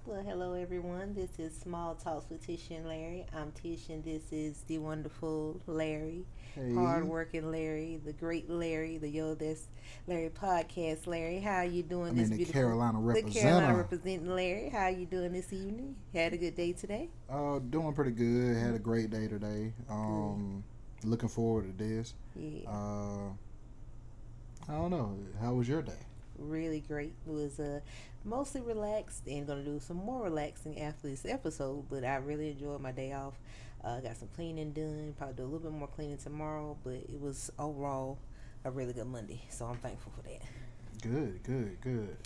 Well, hello everyone. This is Small Talks with Tish and Larry. I'm Tish, and this is the wonderful Larry, Hey, hardworking Larry, the great Larry, the Yo That's Larry podcast. Larry, how are you doing I'm in this the beautiful? Carolina The Carolina representative. representing Larry. How are you doing this evening? Had a good day today? Doing pretty good. Had a great day today. Good. Looking forward to this. Yeah. Uh, I don't know. How was your day? Really great. It was mostly relaxed and gonna do some more relaxing after this episode. But I really enjoyed my day off. Got some cleaning done. Probably do a little bit more cleaning tomorrow. But it was overall a really good Monday. So I'm thankful for that. Good, good, good.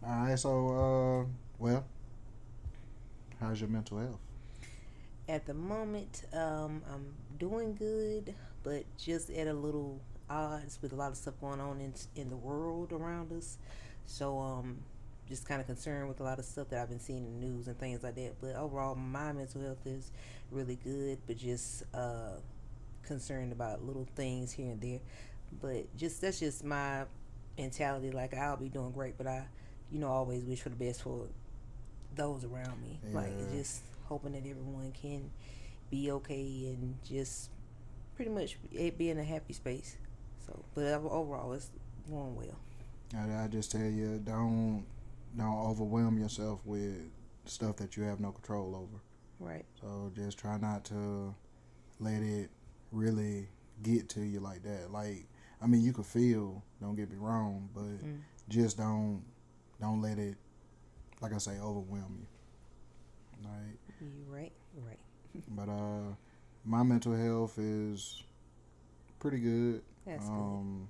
All right. Well, how's your mental health? At the moment, I'm doing good, but just at a little odds with a lot of stuff going on in the world around us. So just kind of concerned with a lot of stuff that I've been seeing in the news and things like that. But overall, my mental health is really good, but just concerned about little things here and there. But just that's just my mentality. Like I'll be doing great, but always wish for the best for those around me. Like Yeah, just hoping that everyone can be okay and just pretty much be in a happy space. So, but overall, it's going well. I just tell you, don't overwhelm yourself with stuff that you have no control over. Right. So just try not to let it really get to you like that. Like, I mean, you could feel. Don't get me wrong, but Mm. just don't let it, like I say, overwhelm you. Right. You right. Right. But my mental health is pretty good. That's good. Um,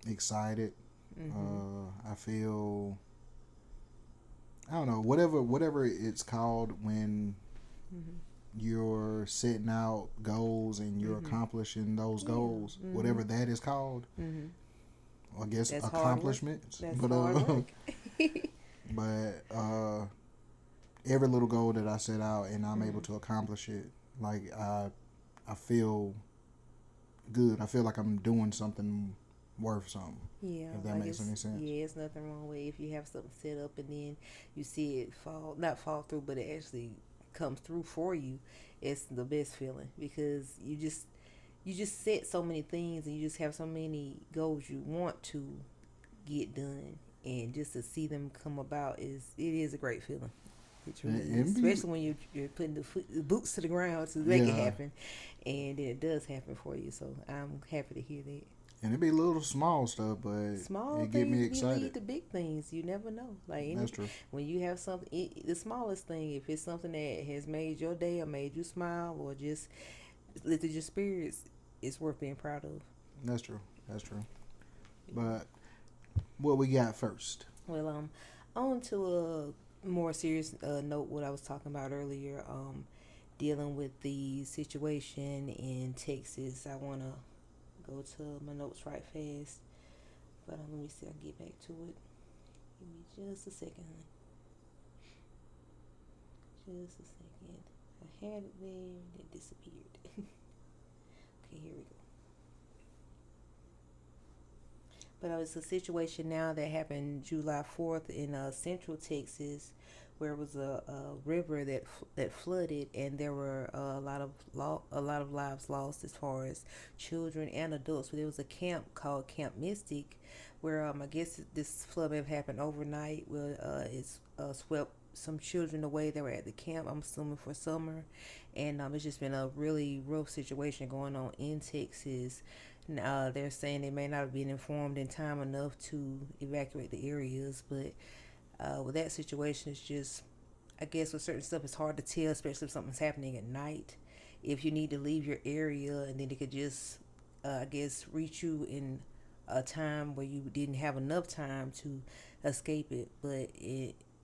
excited. Mm-hmm. I feel. I don't know. Whatever it's called when Mm-hmm. you're setting out goals and you're Mm-hmm. accomplishing those Yeah. goals, Mm-hmm. whatever that is called, Mm-hmm. I guess That's hard work. accomplishments. That's But hard work. every little goal that I set out and I'm able Mm-hmm. to accomplish it, like I feel good. I feel like I'm doing something worth something. Yeah, If that like makes any sense. it's nothing wrong with if you have something set up and then you see it not fall through, but it actually comes through for you. It's the best feeling because you just set so many things and you just have so many goals you want to get done, and just to see them come about is a great feeling. It really is, And be especially when you're putting the boots to the ground to make it yeah, happen, and then it does happen for you. So I'm happy to hear that. and it be little small stuff, but Small it get me things we excited. lead to big things. You never know. Like That's true. when you have something, the smallest thing, if it's something that has made your day or made you smile or just lifted your spirits, it's worth being proud of. That's true. That's true. But what we got first? Well, on to a more serious note. What I was talking about earlier, dealing with the situation in Texas. I want to go to my notes right fast, but let me see. I can get back to it. Give me just a second, honey. Just a second. I had it there and it disappeared. Okay, here we go. But it was a situation now that happened July 4th in central Texas, where it was a river that flooded, and there were a lot of lives lost as far as children and adults. But there was a camp called Camp Mystic, where I guess this flood may have happened overnight. Where it's swept some children away that were at the camp. I'm assuming for summer, and it's just been a really rough situation going on in Texas. They're saying they may not have been informed in time enough to evacuate the areas, but with that situation, it's just, I guess, with certain stuff, it's hard to tell, especially if something's happening at night. If you need to leave your area, and then it could just, I guess, reach you in a time where you didn't have enough time to escape it. But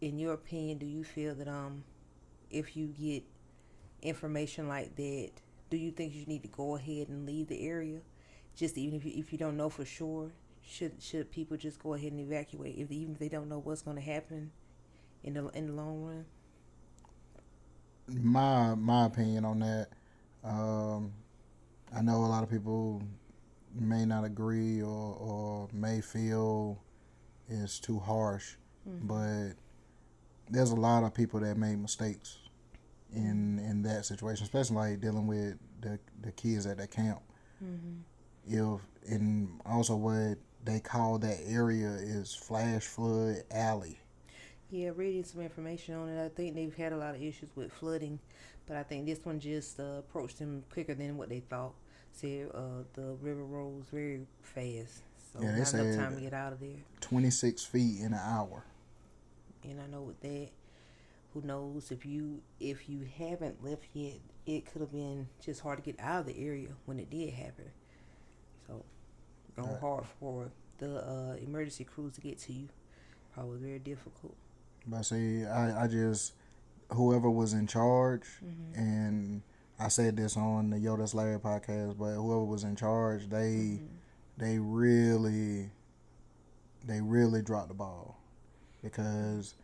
in your opinion, do you feel that if you get information like that, do you think you need to go ahead and leave the area? Just even if you don't know for sure, should people just go ahead and evacuate if even if they don't know what's going to happen in the long run? My opinion on that. Um, I know a lot of people may not agree or may feel it's too harsh, Mm-hmm. but there's a lot of people that made mistakes in that situation, especially like dealing with the kids at that camp. Mm-hmm. If and also what they call that area is flash flood alley. Yeah, reading some information on it, I think they've had a lot of issues with flooding, but I think this one just approached them quicker than what they thought. Said the river rose very fast, so Yeah, they not enough time to said get out of there. 26 feet in an hour. And I know with that, who knows if you haven't left yet, it could have been just hard to get out of the area when it did happen. So go Right. hard for the emergency crews to get to you. Probably very difficult. But see, I just whoever was in charge, Mm-hmm. and I said this on the Tish Larry podcast, but whoever was in charge, Mm-hmm. they really they really dropped the ball because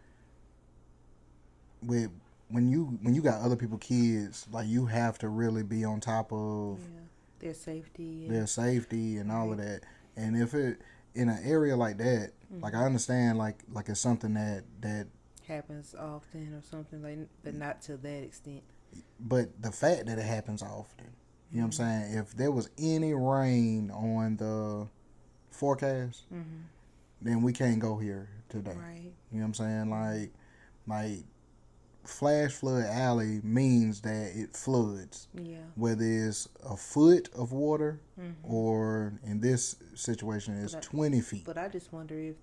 with when you got other people kids, like you have to really be on top of Yeah, their safety their and safety and all of right. that. And if it in an area like that, like I Mm-hmm. understand like it's something that Happens often or something like, but not to that extent. but the fact that it happens often, you know what I'm Mm-hmm. saying? If there was any rain on the forecast, Mm-hmm. then we can't go here today. Right. You know what I'm saying? Mm-hmm. Like flash flood alley means that it floods, Yeah. whether it's a foot of water Mm-hmm. or in this situation it's But 20 feet. I just wonder if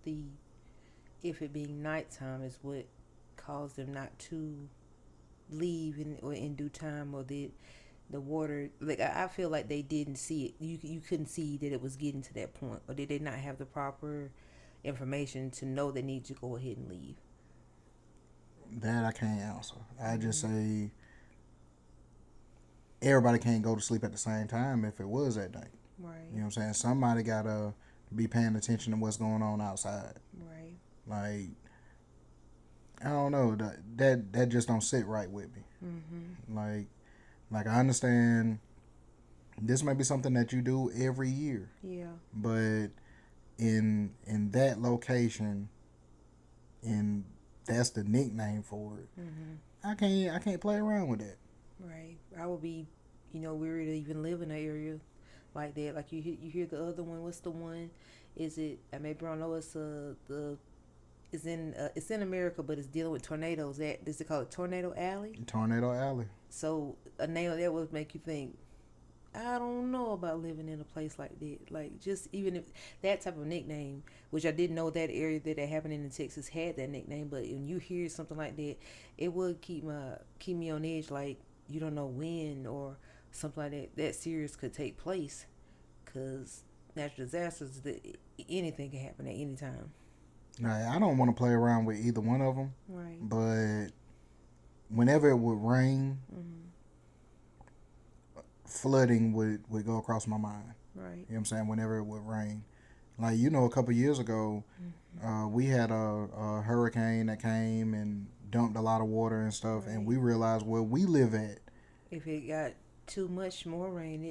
it being nighttime is what caused them not to leave in due time, or did the water, like I feel like they didn't see it. You couldn't see that it was getting to that point, or did they not have the proper information to know they need to go ahead and leave? That I can't answer. I just Mm-hmm. say everybody can't go to sleep at the same time if it was at night. Right. You know what I'm saying? Somebody gotta be paying attention to what's going on outside. Right. Like I don't know, that just don't sit right with me. Mm-hmm. Like I understand this may be something that you do every year, Yeah. but in that location, and that's the nickname for it. Mm-hmm. I can't play around with that. Right. I would be, weary to even live in an area like that. Like you hear the other one. What's the one? Is it? I maybe I don't know. It's the it's in America, but it's dealing with tornadoes. That does it call it Tornado Alley? Tornado Alley. So a name that would make you think, I don't know about living in a place like that. Like just even if that type of nickname, which I didn't know that area that happened in Texas had that nickname, but when you hear something like that, it would keep me on edge. Like you don't know when or something like that serious could take place, because natural disasters, anything can happen at any time. Now, I don't want to play around with either one of them, Right. but whenever it would rain, Mm-hmm. flooding would go across my mind. Right. You know what I'm saying? Whenever it would rain. Like, you know, a couple years ago, we had a hurricane that came and dumped a lot of water and stuff, and Right. we realized where we live at. If it got too much more rain,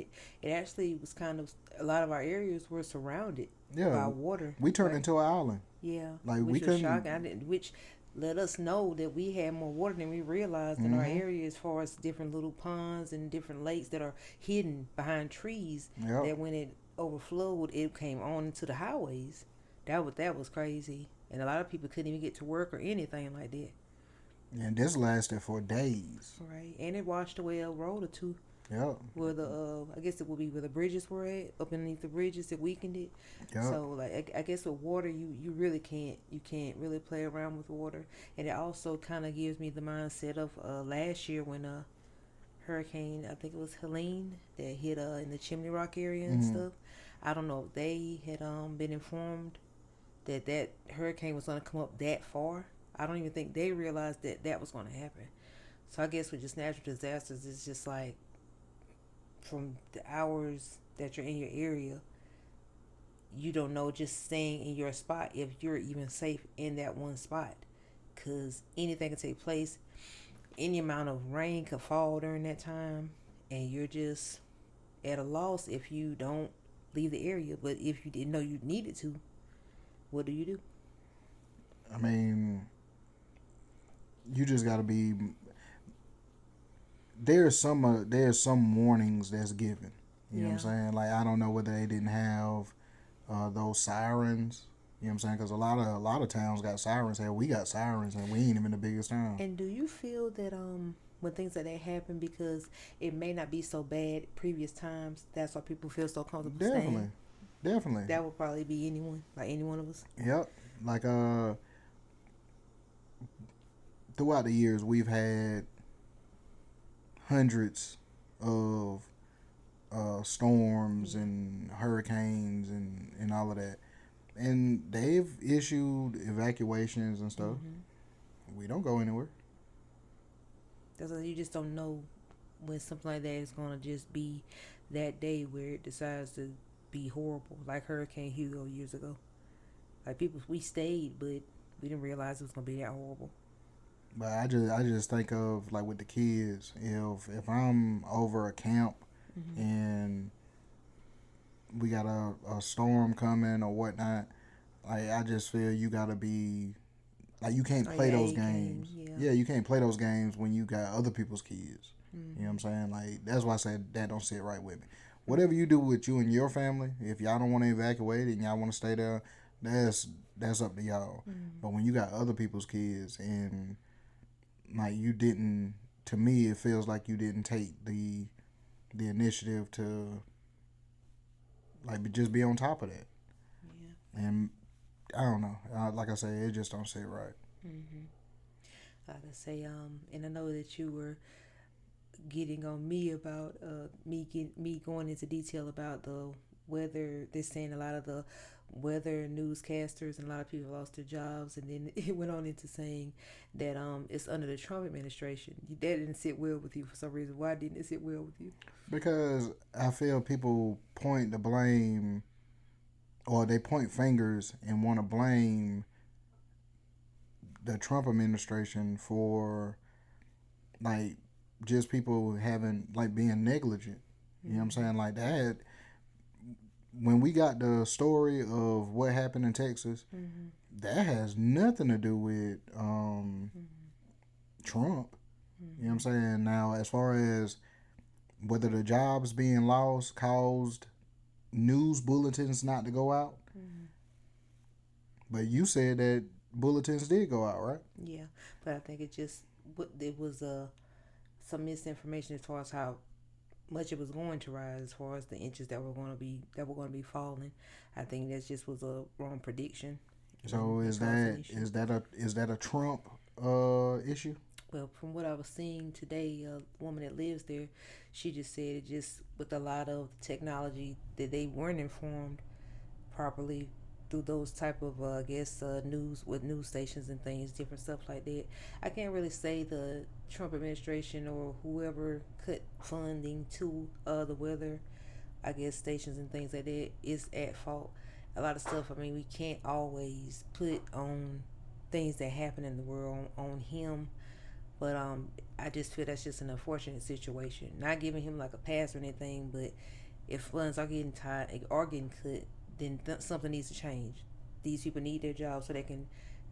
it actually was kind of, a lot of our areas were surrounded by Yeah, water. we turned Right. into an island. Yeah, Like, we which was couldn't. shocking. Which let us know that we had more water than we realized in our Mm-hmm. area, as far as different little ponds and different lakes that are hidden behind trees. Yep. That when it overflowed, it came on into the highways. That was crazy, and a lot of people couldn't even get to work or anything like that. And this lasted for days. Right, and it washed away a road or two. Yep. Where the I guess it would be where the bridges were at, up underneath the bridges, it weakened it. Yep. So like I guess with water, you really can't really play around with water, and it also kind of gives me the mindset of last year when hurricane, I think it was Helene, that hit in the Chimney Rock area and Mm-hmm. stuff. I don't know if they had been informed that hurricane was going to come up that far. I don't even think they realized that was going to happen. So I guess with just natural disasters, it's just like from the hours that you're in your area, you don't know, just staying in your spot, if you're even safe in that one spot, because anything can take place. Any amount of rain could fall during that time, and you're just at a loss if you don't leave the area. But if you didn't know you needed to, what do you do? I mean, you just got to be. There's some warnings that's given. You know what I'm Yeah. saying? Like I don't know whether they didn't have those sirens. You know what I'm saying? Because a lot of towns got sirens. Hell, we got sirens, and we ain't even the biggest town. And do you feel that when things like that happen because it may not be so bad previous times, that's why people feel so comfortable Definitely, staying? definitely. That would probably be anyone, like any one of us. Yep. Like throughout the years, we've had hundreds of storms and hurricanes and all of that, and they've issued evacuations and stuff. Hmm. We don't go anywhere. That's why you just don't know when something like that is gonna just be that day where it decides to be horrible, like Hurricane Hugo years ago. Like people, we stayed, but we didn't realize it was gonna be that horrible. But I just think of like with the kids, if I'm over a camp Hmm. and we got a storm coming or whatnot, like I just feel you gotta be like you can't Oh play yeah, those A game, games. yeah. Yeah, you can't play those games when you got other people's kids. You know what Hmm. I'm saying? Like that's why I said that don't sit right with me. Whatever Hmm. you do with you and your family, if y'all don't want to evacuate and y'all want to stay there, that's that's up to y'all. Hmm. But when you got other people's kids and like you didn't, to me it feels like you didn't take the initiative to like just be on top of that. Yeah. And I don't know. Like I say, it just don't sit right. Hmm. Like I say, and I know that you were getting on me about me going into detail about the weather. They're saying a lot of the weather newscasters and a lot of people lost their jobs, and then it went on into saying that it's under the Trump administration. That didn't sit well with you for some reason. Why didn't it sit well with you? Because I feel people point the blame or they point fingers and want to blame the Trump administration for like just people having like being negligent. You know what I'm Mm-hmm. saying? Like that when we got the story of what happened in Texas, Mm-hmm. that has nothing to do with Trump. You know what I'm Mm-hmm. saying? Now, as far as whether the jobs being lost caused news bulletins not to go out, Mm-hmm. but you said that bulletins did go out, right? Yeah, but I think it was some misinformation as far as how much it was going to rise, as far as the inches that were going to be falling. I think that just was a wrong prediction, and So it is caused an that issue. is that a Trump issue? Well, from what I was seeing today, a woman that lives there, she just said it just with a lot of technology that they weren't informed properly through those type of I guess news with news stations and things, different stuff like that. I can't really say the Trump administration or whoever cut funding to the weather, I guess, stations and things like that is at fault. A lot of stuff, I mean, we can't always put on things that happen in the world on him, but I just feel that's just an unfortunate situation. Not giving him like a pass or anything, but if funds are getting tied or getting cut, then something needs to change. These people need their jobs so they can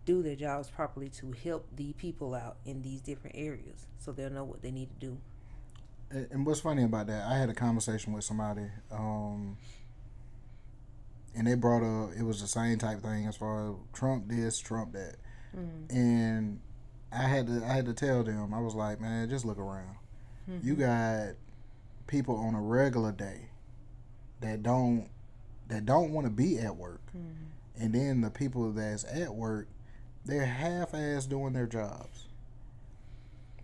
do their jobs properly to help the people out in these different areas, so they'll know what they need to do. And what's funny about that? I had a conversation with somebody, and they brought up it was the same type thing as far as Trump this, Trump that, Mm. and I had to tell them I was like, man, just look around. You Mm-hmm. got people on a regular day that don't want to be at work, Mm-hmm. and then the people that's at work, they're half-ass doing their jobs.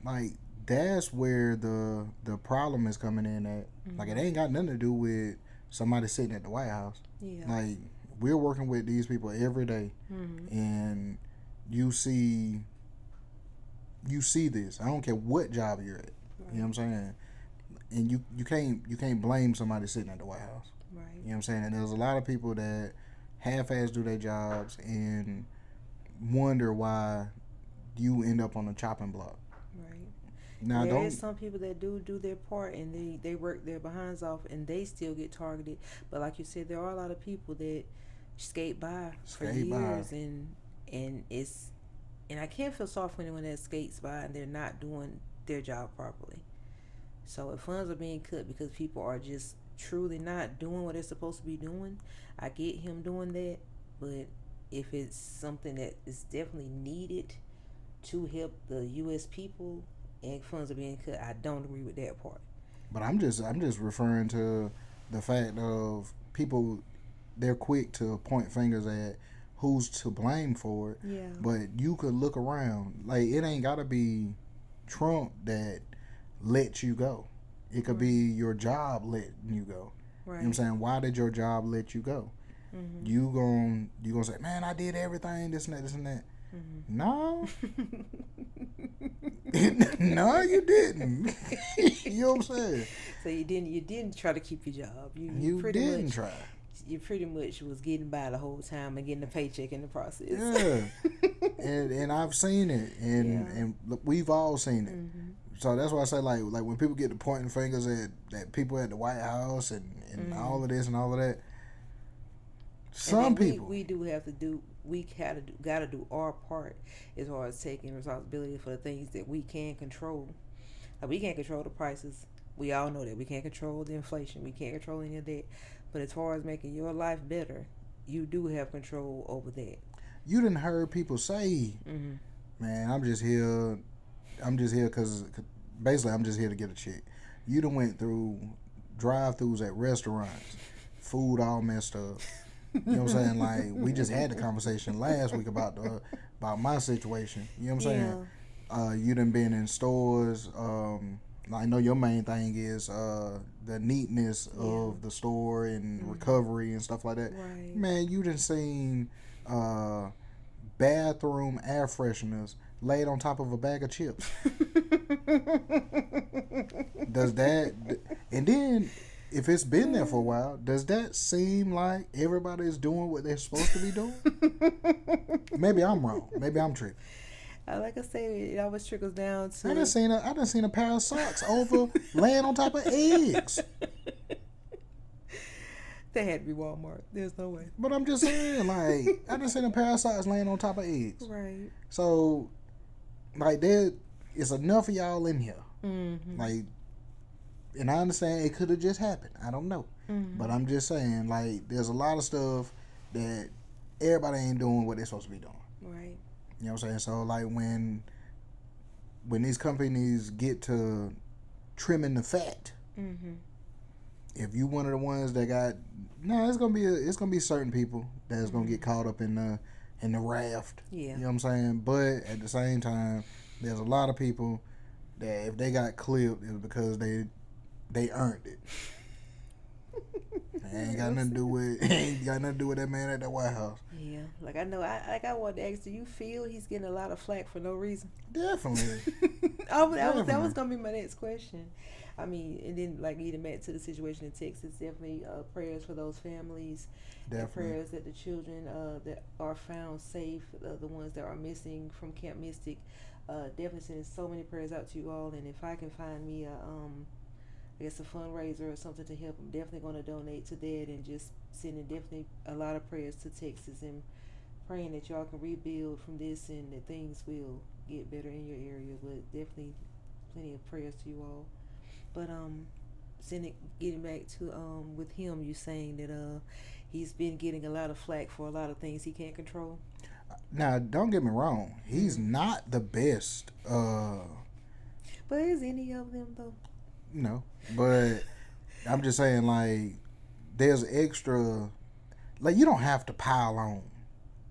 Like that's where the problem is coming in at. Like it Mm-hmm. ain't got nothing to do with somebody sitting at the White House. Yeah. Like we're working with these people every day, Mm-hmm. and you see this. I don't care what job you're at. You know Right. what I'm saying? And you can't blame somebody sitting at the White House. Right. You know what I'm saying? And there's a lot of people that half-ass do their jobs and wonder why you end up on the chopping block. Right. And Now there is don't some people that do their part and they work their behinds off and they still get targeted. But like you said, there are a lot of people that skate by for skate by. years and it's And I can't feel sorry for anyone that skates by and they're not doing their job properly. So if funds are being cut because people are just truly not doing what they're supposed to be doing, I get him doing that. But if it's something that is definitely needed to help the U.S. people and funds are being cut, I don't agree with that part. But I'm just referring to the fact of people. They're quick to point fingers at who's to blame for it. Yeah. But you could look around. Like, it ain't gotta be Trump that let you go. It could be your job letting you go. Right. You know what I'm saying? Why did your job let you go? Mm-hmm. You gonna say, man, I did everything, this and that, this and that. Mm-hmm. No. No, you didn't. You know what I'm saying? So you didn't try to keep your job. You pretty didn't much, try. You pretty much was getting by the whole time and getting a paycheck in the process. Yeah. and I've seen it, and we've all seen it. Mm-hmm. So that's why I say, like when people get to pointing fingers at people at the White House and all of this and all of that. Some people we do have to do. We gotta do our part as far as taking responsibility for the things that we can control. Like, we can't control the prices. We all know that we can't control the inflation. We can't control any of that. But as far as making your life better, you do have control over that. You didn't heard people say, Mm-hmm. "Man, I'm just here because basically I'm just here to get a check." You done went through drive-throughs at restaurants, food all messed up. You know what I'm saying? Like, we just had the conversation last week about my situation. You know what I'm saying? You done been in stores. I know your main thing is the neatness of the store and recovery and stuff like that. Right. Man, you done seen bathroom air fresheners laid on top of a bag of chips. Does that, and then if it's been there for a while, does that seem like everybody's doing what they're supposed to be doing? Maybe I'm wrong. Maybe I'm tripping. Like I said, it always trickles down to. I done seen a pair of socks over laying on top of eggs. That had to be Walmart. There's no way. But I'm just saying, like, I done seen a pair of socks laying on top of eggs. Right. So, like, there is enough of y'all in here. Mm-hmm. Like, and I understand it could have just happened. I don't know. Mm-hmm. But I'm just saying, like, there's a lot of stuff that everybody ain't doing what they're supposed to be doing. Right. You know what I'm saying? So, like, when these companies get to trimming the fat, Mm-hmm. if you one of the ones that got, it's gonna be certain people that's gonna get caught up in the raft. Yeah. You know what I'm saying? But at the same time, there's a lot of people that if they got clipped, it was because they earned it. Ain't got nothing to do with that man at the White House. Yeah, like I know, I wanted to ask, do you feel he's getting a lot of flack for no reason? Definitely. That was gonna be my next question. I mean, and then like getting back to the situation in Texas, definitely prayers for those families. Definitely. And prayers that the children that are found safe, the ones that are missing from Camp Mystic. Definitely sending so many prayers out to you all, and if I can find me I guess a fundraiser or something to help, I'm definitely going to donate to that, and just sending definitely a lot of prayers to Texas and praying that y'all can rebuild from this and that things will get better in your area. But definitely plenty of prayers to you all. But getting back to with him, you saying that he's been getting a lot of flack for a lot of things he can't control. Now, don't get me wrong. He's not the best. But is any of them though? No, but I'm just saying, like, there's extra, like, you don't have to pile on.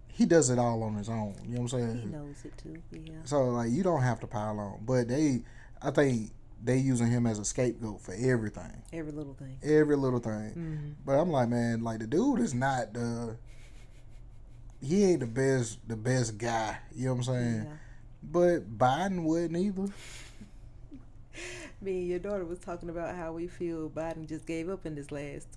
He does it all on his own. You know what I'm saying? He knows it too. Yeah. So, like, you don't have to pile on. But I think they using him as a scapegoat for everything. Every little thing. Every little thing. Mm-hmm. But I'm like, man, like, the dude is not he ain't the best guy. You know what I'm saying? Yeah. But Biden wouldn't either. Me and your daughter was talking about how we feel Biden just gave up in this last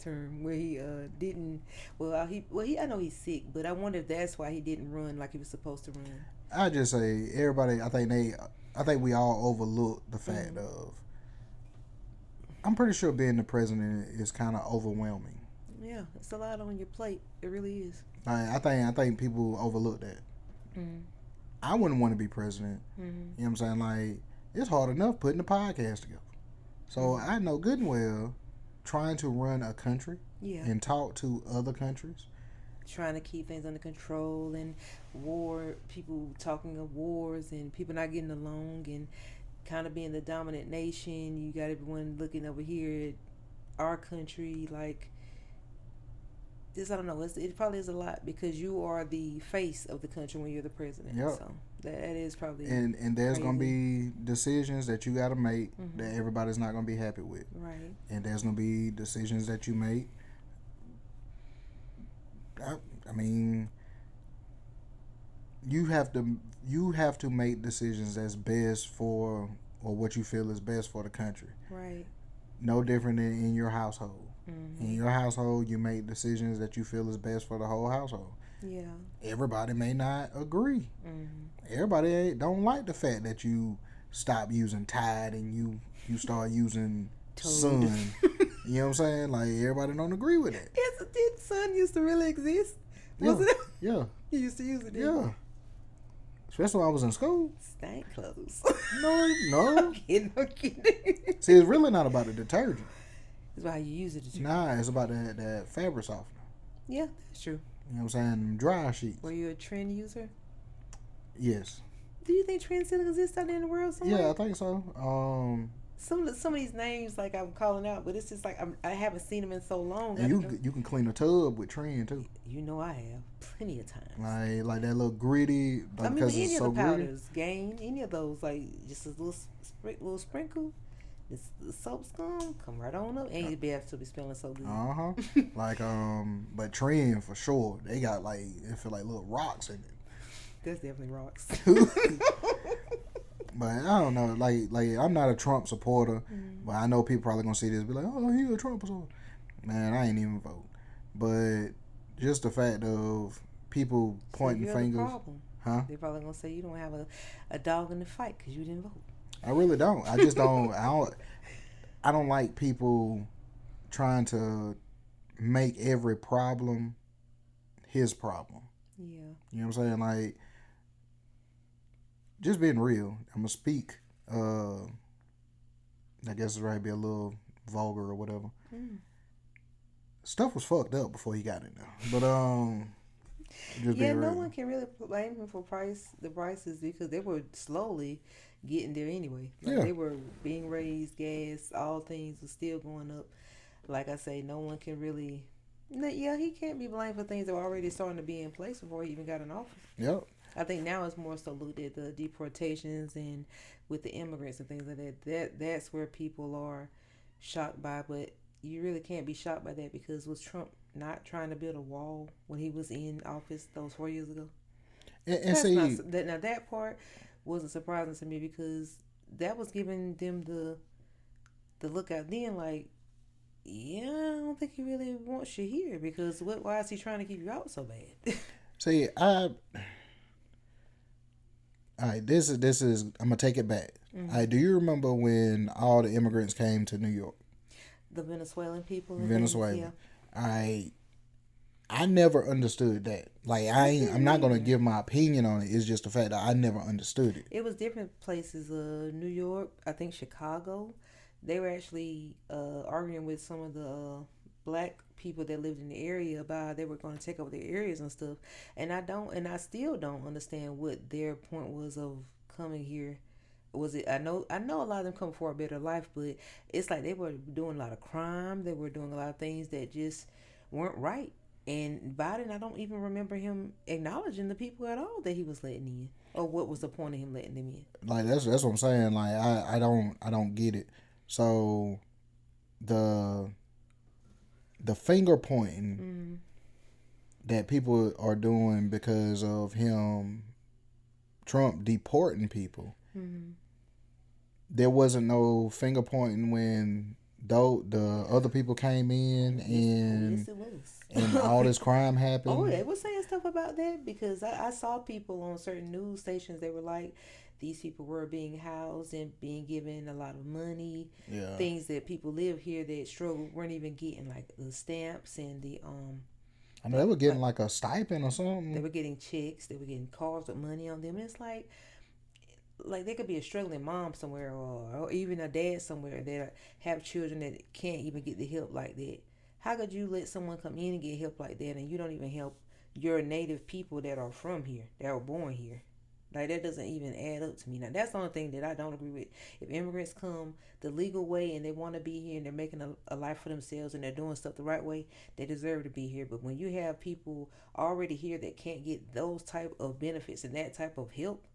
term, where he didn't. I know he's sick, but I wonder if that's why he didn't run like he was supposed to run. I just say everybody. I think we all overlook the fact of. I'm pretty sure being the president is kind of overwhelming. Yeah, it's a lot on your plate. It really is. I think people overlook that. Mm. I wouldn't want to be president. Mm-hmm. You know what I'm saying? Like, it's hard enough putting a podcast together. So I know good and well trying to run a country and talk to other countries. Trying to keep things under control and people talking of wars and people not getting along and kind of being the dominant nation. You got everyone looking over here at our country like this. I don't know. It probably is a lot because you are the face of the country when you're the president. Yep. So that is probably and there's crazy. Gonna be decisions that you got to make that everybody's not gonna be happy with. Right. And there's gonna be decisions that you make. I mean, you have to make decisions that's best for, or what you feel is best for the country. Right. No different than in your household. Mm-hmm. In your household, you make decisions that you feel is best for the whole household. Yeah. Everybody may not agree. Mm-hmm. Everybody don't like the fact that you stop using Tide and you start using Sun. You know what I'm saying? Like, everybody don't agree with it. Yes, did Sun used to really exist? Yeah. Was it? Yeah. You used to use it. Yeah. Especially when I was in school. Stank clothes. No. I'm kidding. See, it's really not about the detergent. It's about how you use it. Nah, it's about that fabric softener. Yeah, that's true. You know what I'm saying? Dry sheets. Were you a trend user? Yes. Do you think trend still exists out there in the world somewhere? Yeah, I think so. Some of these names, like I'm calling out, but it's just like I haven't seen them in so long. And you can clean a tub with Trend too. You know I have plenty of times. Like that little gritty. Like, I mean, because any it's of so the gritty. powders, Gain, any of those, like just a little sprinkle. The soap scum come right on up, and you'd be able to be smelling so good. Like but Trend for sure. They got like, it feel like little rocks in it. That's definitely rocks. But I don't know, like I'm not a Trump supporter, but I know people probably gonna see this and be like, oh, he a Trump supporter. Man, I ain't even vote. But just the fact of people pointing so fingers. Huh? They're probably gonna say you don't have a dog in the fight because you didn't vote. I really don't. I just don't. I don't like people trying to make every problem his problem. Yeah. You know what I'm saying? Like, just being real. I'm gonna speak. I guess it's right to be a little vulgar or whatever. Stuff was fucked up before he got in there, but just yeah, being no real. one can really blame him for the prices because they were slowly getting there anyway. Like, they were being raised, gas, all things were still going up. Like I say, no one can really. Yeah, he can't be blamed for things that were already starting to be in place before he even got in office. Yep. I think now it's more so looked at the deportations and with the immigrants and things like that. That's where people are shocked by, but you really can't be shocked by that because was Trump not trying to build a wall when he was in office those 4 years ago? And see, now that part wasn't surprising to me because that was giving them the look out then like, yeah, I don't think he really wants you here because why is he trying to keep you out so bad? see, all right, this is. I'm gonna take it back. All right, do you remember when all the immigrants came to New York? The Venezuelan people. Venezuela. Yeah. I never understood that. Like, I'm not gonna give my opinion on it. It's just the fact that I never understood it. It was different places. New York, I think Chicago. They were actually arguing with some of the black people that lived in the area about how they were going to take over their areas and stuff. And I still don't understand what their point was of coming here. Was it? I know a lot of them come for a better life, but it's like they were doing a lot of crime. They were doing a lot of things that just weren't right. And Biden, I don't even remember him acknowledging the people at all that he was letting in, or what was the point of him letting them in. Like that's what I'm saying. Like I don't get it. So the finger pointing that people are doing because of him, Trump deporting people. There wasn't no finger pointing when the other people came in and yes, it was. and all this crime happened. Oh, they were saying stuff about that because I saw people on certain news stations. They were like, these people were being housed and being given a lot of money. Yeah. Things that people live here that struggle weren't even getting, like the stamps and the I know they were getting like a stipend or something. They were getting checks. They were getting cars with money on them. And it's like they could be a struggling mom somewhere, or even a dad somewhere that have children that can't even get the help like that. How could you let someone come in and get help like that, and you don't even help your native people that are from here, that were born here? Like, that doesn't even add up to me. Now, that's the only thing that I don't agree with. If immigrants come the legal way and they want to be here and they're making a life for themselves and they're doing stuff the right way, they deserve to be here. But when you have people already here that can't get those type of benefits and that type of help,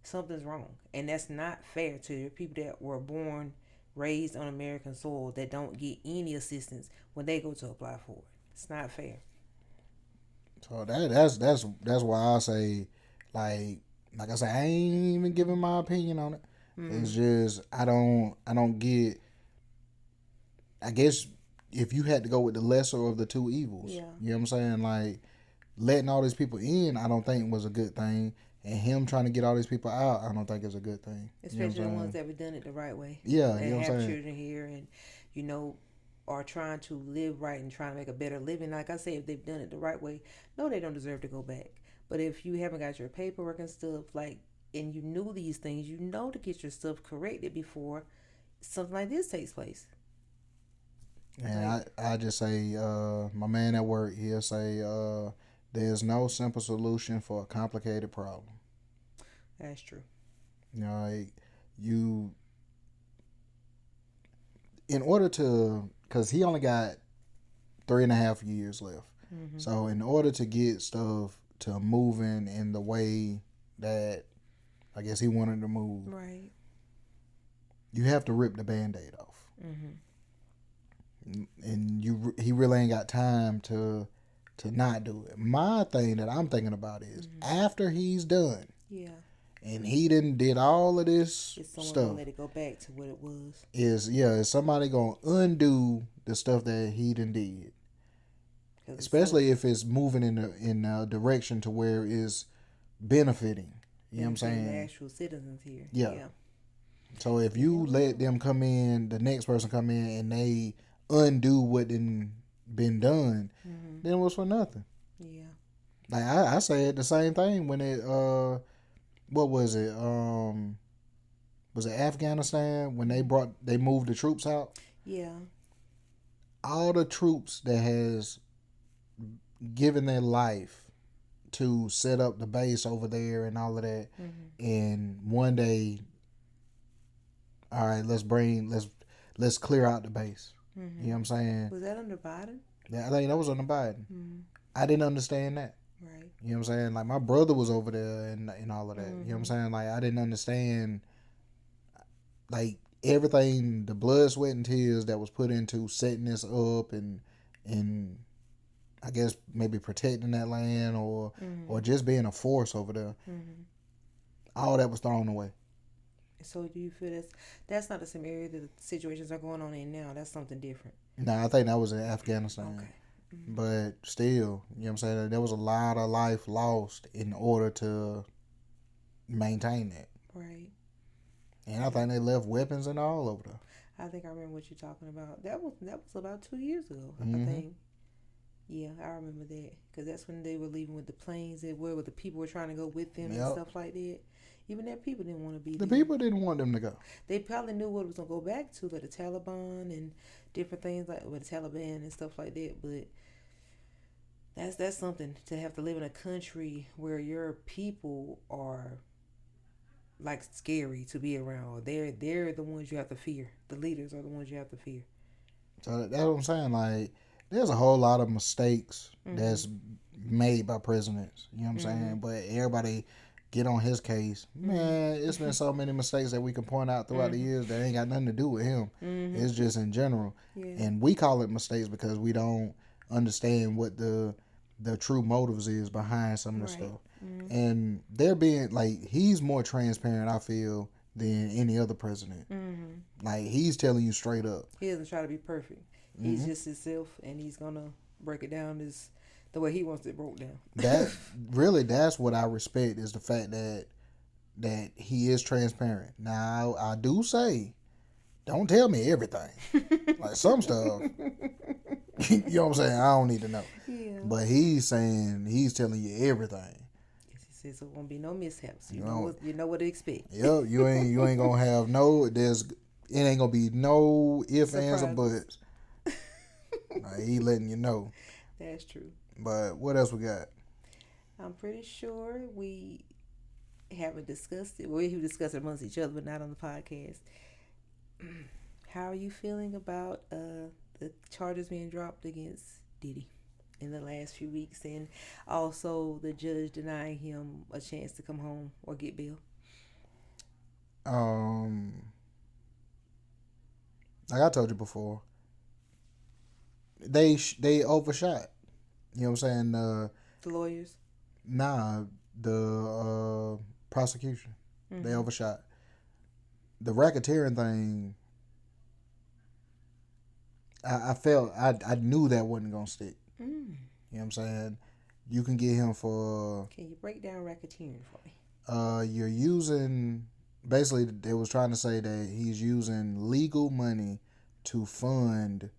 something's wrong. And that's not fair to people that were born, raised on American soil that don't get any assistance when they go to apply for it. It's not fair. So that's why I say, like I said, I ain't even giving my opinion on it. Mm-hmm. It's just I don't get. I guess if you had to go with the lesser of the two evils, yeah. You know what I'm saying? Like, letting all these people in, I don't think was a good thing. And him trying to get all these people out, I don't think is a good thing. Especially the ones that have done it the right way. Yeah, and you know what I'm saying? Have children here and, are trying to live right and trying to make a better living. Like I said, if they've done it the right way, no, they don't deserve to go back. But if you haven't got your paperwork and stuff, and you knew these things, to get your stuff corrected before something like this takes place. And I just say, my man at work, he'll say, there's no simple solution for a complicated problem. That's true. In order to, because he only got 3.5 years left. Mm-hmm. So in order to get stuff to moving in the way that I guess he wanted to move, right, you have to rip the Band-Aid off. Mm-hmm. And he really ain't got time to not do it. My thing that I'm thinking about is, after he's done, yeah, and he did all of this someone stuff, gonna let it go back to what it was. Is somebody gonna undo the stuff that he did? Especially if it's moving in a direction to where it's benefiting. You know what I'm saying? The actual citizens here. Yeah. So if you let them come in, the next person come in, and they undo what been done, then it was for nothing. Yeah. Like I said the same thing when it what was it? Was it Afghanistan when they moved the troops out? Yeah. All the troops that has given their life to set up the base over there and all of that, and one day, all right, let's clear out the base. You know what I'm saying? Was that under Biden? Yeah, I think that was under Biden. I didn't understand that. Right. You know what I'm saying? Like, my brother was over there and all of that. You know what I'm saying? Like, I didn't understand, like, everything, the blood, sweat, and tears that was put into setting this up and I guess maybe protecting that land or just being a force over there. All that was thrown away. So do you feel that's not the same area that the situations are going on in now? That's something different. No, I think that was in Afghanistan. Okay. But still, you know what I'm saying? There was a lot of life lost in order to maintain that. Right. And I think they left weapons and all over there. I think I remember what you're talking about. That was about 2 years ago, I think. Yeah, I remember that. Because that's when they were leaving with the planes and where the people were trying to go with them and stuff like that. Even that people didn't want to be there. The people didn't want them to go. They probably knew what it was going to go back to, like the Taliban and different things like with the Taliban and stuff like that. But that's something to have to live in a country where your people are like scary to be around. They're the ones you have to fear. The leaders are the ones you have to fear. So that's what I'm saying. Like, there's a whole lot of mistakes that's made by presidents. You know what I'm saying? But everybody get on his case. Man, it's been so many mistakes that we can point out throughout the years that ain't got nothing to do with him. It's just in general. Yeah. And we call it mistakes because we don't understand what the true motives is behind some of the stuff. And they're being, like, he's more transparent, I feel, than any other president. Like, he's telling you straight up. He doesn't try to be perfect. He's just himself, and he's gonna break it down the way he wants it broke down. That's what I respect, is the fact that he is transparent. Now, I do say, don't tell me everything. Like, some stuff, You know what I'm saying? I don't need to know. Yeah. But he's telling you everything. Yes, he says there won't be no mishaps. You know, You know what to expect. yep, you ain't gonna have it ain't gonna be no ifs, ands, or buts. He letting you know. That's true. But what else we got? I'm pretty sure we haven't discussed it. We discussed it amongst each other, but not on the podcast. How are you feeling about the charges being dropped against Diddy in the last few weeks, and also the judge denying him a chance to come home or get bail? Like I told you before, they overshot. You know what I'm saying? The lawyers? Nah, the prosecution. Mm-hmm. They overshot. The racketeering thing, I felt, I knew that wasn't going to stick. Mm. You know what I'm saying? You can get him for... Can you break down racketeering for me? You're using... Basically, they was trying to say that he's using legal money to fund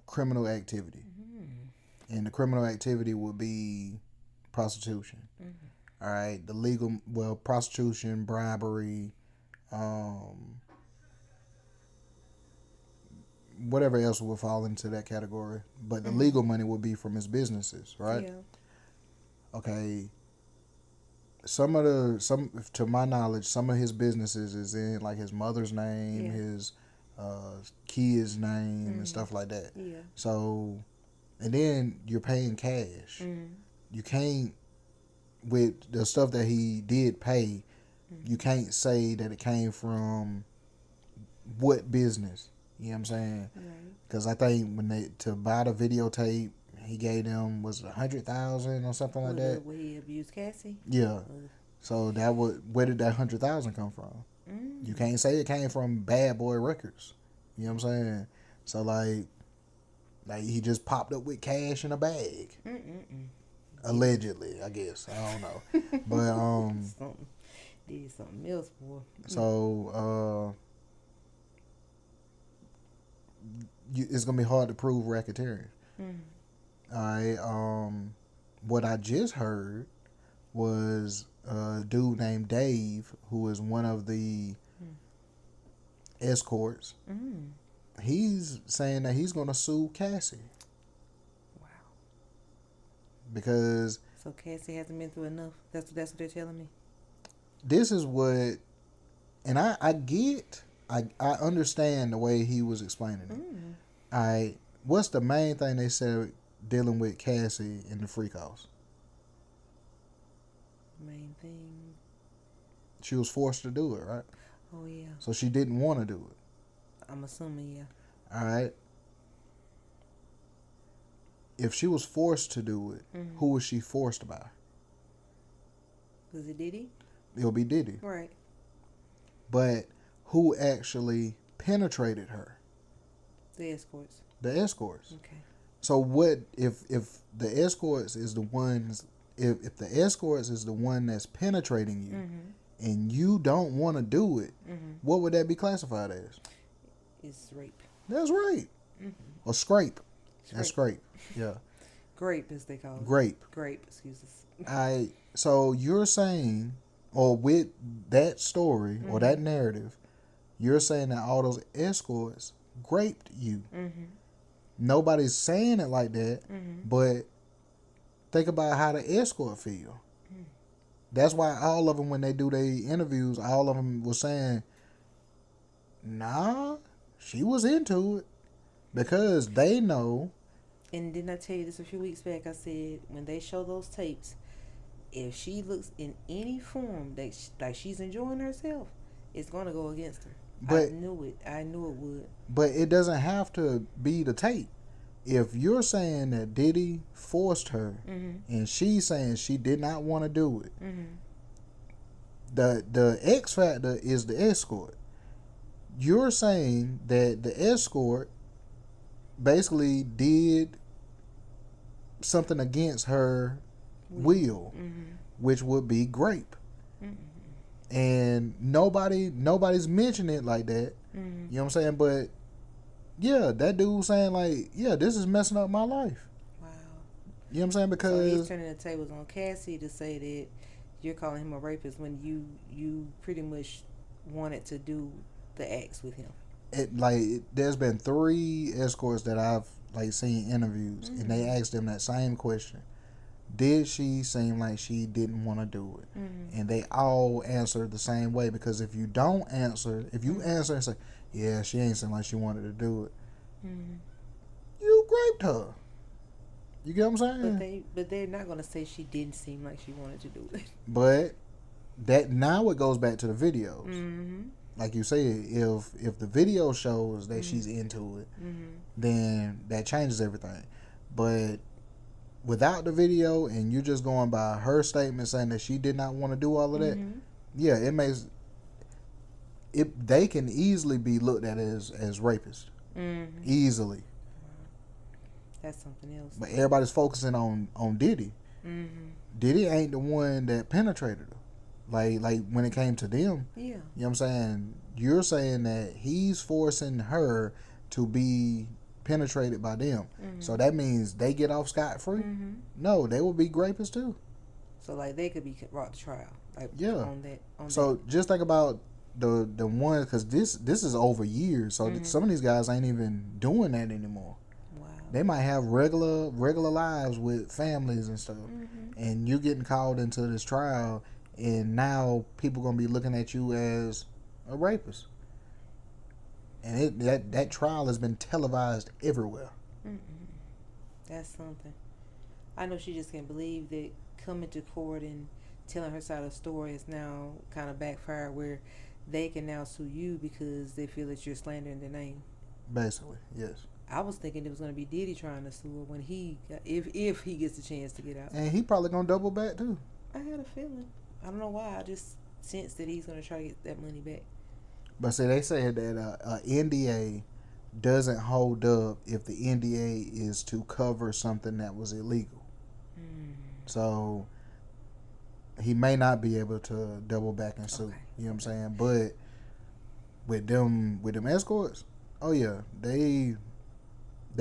criminal activity. Mm-hmm. And the criminal activity would be prostitution. Mm-hmm. All right? The legal... Well, prostitution, bribery... whatever else will fall into that category, but the legal money will be from his businesses, right? Yeah. Okay. Some to my knowledge, some of his businesses is in like his mother's name, his kids' name, and stuff like that. Yeah. So, and then you're paying cash. You can't, with the stuff that he did pay, you can't say that it came from what business. You know what I'm saying? Because I think when to buy the videotape, he gave them, was it $100,000 or something like that? Where he abused Cassie? Yeah. So where did that $100,000 come from? You can't say it came from Bad Boy Records. You know what I'm saying? So like he just popped up with cash in a bag. Allegedly, I guess. I don't know. But did something else, boy. So it's gonna be hard to prove racketeering. All right. What I just heard was a dude named Dave, who is one of the escorts. He's saying that he's gonna sue Cassie. Wow. Because so Cassie hasn't been through enough. That's what they're telling me. This is what, and I understand the way he was explaining it. What's the main thing they said dealing with Cassie in the freak house? Main thing. She was forced to do it, right? Oh yeah. So she didn't want to do it. I'm assuming, yeah. All right. If she was forced to do it, who was she forced by? Was it Diddy? It'll be Diddy. Right. But who actually penetrated her? The escorts. The escorts. Okay. So what if the escorts is the ones if the escorts is the one that's penetrating you and you don't want to do it, what would that be classified as? It's rape. That's rape. Or scrape. That's scrape. Yeah. Grape, as they call it. Grape, excuse us. So you're saying, or with that story or that narrative, you're saying that all those escorts graped you. Nobody's saying it like that, but think about how the escort feel. That's why all of them, when they do their interviews, all of them was saying, nah, she was into it. Because they know. And didn't I tell you this a few weeks back? I said, when they show those tapes, if she looks in any form that like she's enjoying herself, it's going to go against her. But I knew it. I knew it would. But it doesn't have to be the tape. If you're saying that Diddy forced her and she's saying she did not want to do it, the X factor is the escort. You're saying that the escort basically did something against her will, which would be grape. And nobody's mentioning it like that. You know what I'm saying? But Yeah, that dude saying like, yeah, this is messing up my life. Wow. You know what I'm saying? So he's Because turning the tables on Cassie to say that you're calling him a rapist when you pretty much wanted to do the acts with him. there's been 3 escorts that I've like seen interviews, and they Mm-hmm. asked them that same question. Did she seem like she didn't want to do it? Mm-hmm. And they all answered the same way, because if you don't answer, if you Mm-hmm. answer and say, yeah, she ain't seem like she wanted to do it, Mm-hmm. you raped her. You get what I'm But saying? they're not gonna say she didn't seem like she wanted to do it. But that now it goes back to the videos. Mm-hmm. Like you said, if the video shows that Mm-hmm. she's into it, Mm-hmm. then that changes everything. But without the video, and you're just going by her statement saying that she did not want to do all of that, Mm-hmm. yeah, it makes it. They can easily be looked at as rapists, Mm-hmm. easily. That's something else. But everybody's focusing on Diddy. Mm-hmm. Diddy ain't the one that penetrated her. Like when it came to them, Yeah. you know what I'm saying? You're saying that he's forcing her to be penetrated by them. Mm-hmm. So that means they get off scot free? Mm-hmm. No, they will be rapists too. So like they could be brought to trial. Like Yeah. on that. So just think about the one, because this is over years. So Mhm. some of these guys ain't even doing that anymore. Wow. They might have regular lives with families and stuff, Mm-hmm. and you're getting called into this trial, and now people gonna be looking at you as a rapist, and that trial has been televised everywhere. Mm-mm. That's something. I know she just can't believe that coming to court and telling her side of the story has now kind of backfired, where they can now sue you because they feel that you're slandering their name. Basically, yes. I was thinking it was going to be Diddy trying to sue her when if he gets the chance to get out. And he probably gonna double back too. I had a feeling. I don't know why. I just sensed that he's going to try to get that money back. But see, they said that a NDA doesn't hold up if the NDA is to cover something that was illegal. Mm. So he may not be able to double back and sue. Okay. You know what I'm saying? But with them escorts, oh yeah, they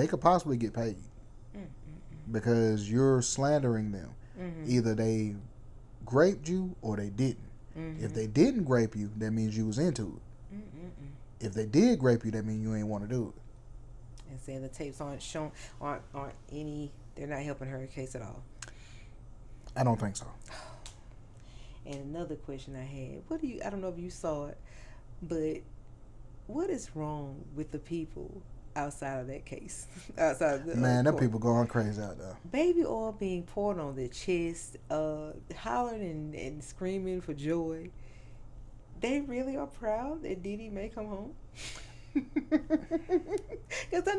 could possibly get paid Mm-mm-mm. because you're slandering them. Mm-hmm. Either they raped you or they didn't. Mm-hmm. If they didn't rape you, that means you was into it. Mm-mm-mm. If they did rape you, that means you ain't want to do it. And saying the tapes aren't shown, aren't any. They're not helping her case at all. I don't think so. And another question I had: what do you? I don't know if you saw it, but what is wrong with the people outside of that case? Outside of the Man, them court? people going crazy out there. Baby oil being poured on their chest, hollering and screaming for joy. They really are proud that Diddy may come home. Because I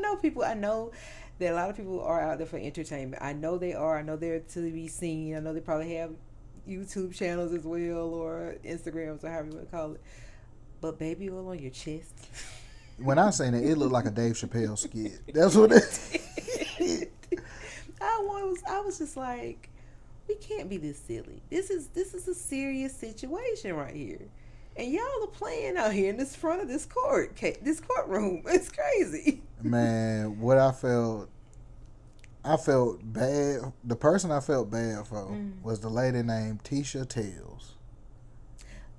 know that a lot of people are out there for entertainment. I know they are. I know they're to be seen. I know they probably have YouTube channels as well, or Instagrams, or however you want to call it. But baby oil on your chest. When I seen it, it looked like a Dave Chappelle skit. That's what it. I was just like, we can't be this silly. This is a serious situation right here, and y'all are playing out here in this front of this courtroom. It's crazy. Man, what I felt bad. The person I felt bad for was the lady named Tisha Tales.